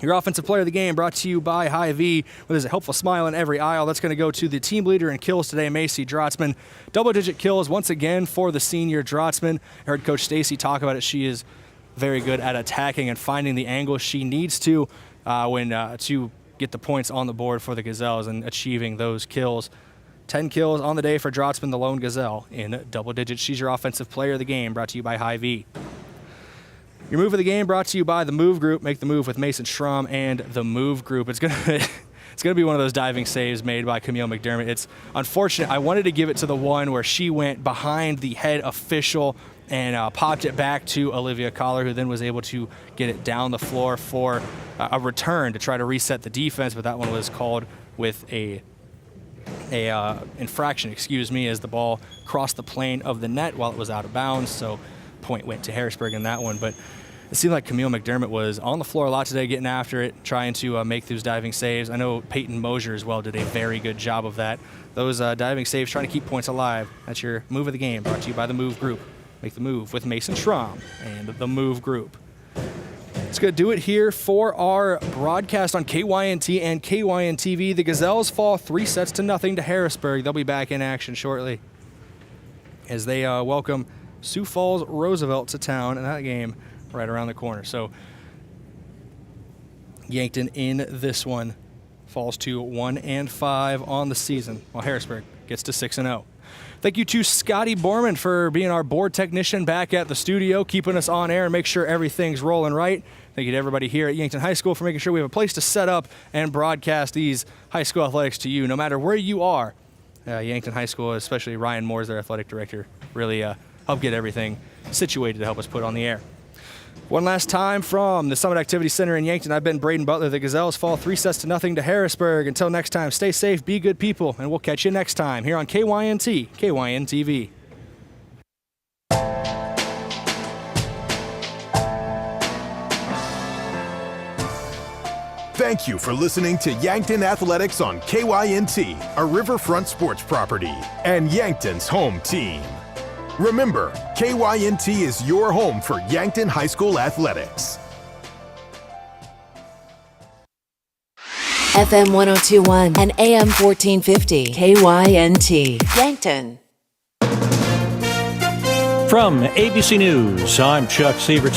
Your offensive player of the game brought to you by Hy-Vee. With a helpful smile in every aisle, that's going to go to the team leader in kills today, Macy Drotzman. Double-digit kills once again for the senior Drotzman. I heard Coach Stacy talk about it. She is very good at attacking and finding the angles she needs to to get the points on the board for the Gazelles and achieving those kills. 10 kills on the day for Drotzman, the lone Gazelle, in double digits. She's your offensive player of the game, brought to you by Hy-Vee. Your move of the game brought to you by the Move Group. Make the move with Mason Schramm and the Move Group. It's gonna be one of those diving saves made by Camille McDermott. It's unfortunate. I wanted to give it to the one where she went behind the head official and popped it back to Olivia Collar, who then was able to get it down the floor for a return to try to reset the defense. But that one was called with a infraction, as the ball crossed the plane of the net while it was out of bounds. So point went to Harrisburg in that one. But it seemed like Camille McDermott was on the floor a lot today, getting after it, trying to make those diving saves. I know Peyton Mosier as well did a very good job of that. Those diving saves, trying to keep points alive. That's your move of the game, brought to you by the Move Group. Make the move with Mason Schramm and the Move Group. It's going to do it here for our broadcast on KYNT and KYNTV. The Gazelles fall 3-0 to Harrisburg. They'll be back in action shortly as they welcome Sioux Falls Roosevelt to town, and that game right around the corner. So Yankton in this one falls to 1-5 on the season, while Harrisburg gets to 6-0. Thank you to Scotty Borman for being our board technician back at the studio, keeping us on air and make sure everything's rolling right. Thank you to everybody here at Yankton High School for making sure we have a place to set up and broadcast these high school athletics to you, no matter where you are. Yankton High School, especially Ryan Moore, their athletic director, really helped get everything situated to help us put on the air. One last time from the Summit Activity Center in Yankton, I've been Brayden Butler. The Gazelles fall 3-0 to Harrisburg. Until next time, stay safe, be good people, and we'll catch you next time here on KYNT, KYNTV. Thank you for listening to Yankton Athletics on KYNT, a Riverfront sports property, and Yankton's home team. Remember, KYNT is your home for Yankton High School athletics. FM 102.1 and AM 1450, KYNT, Yankton. From ABC News, I'm Chuck Sievert.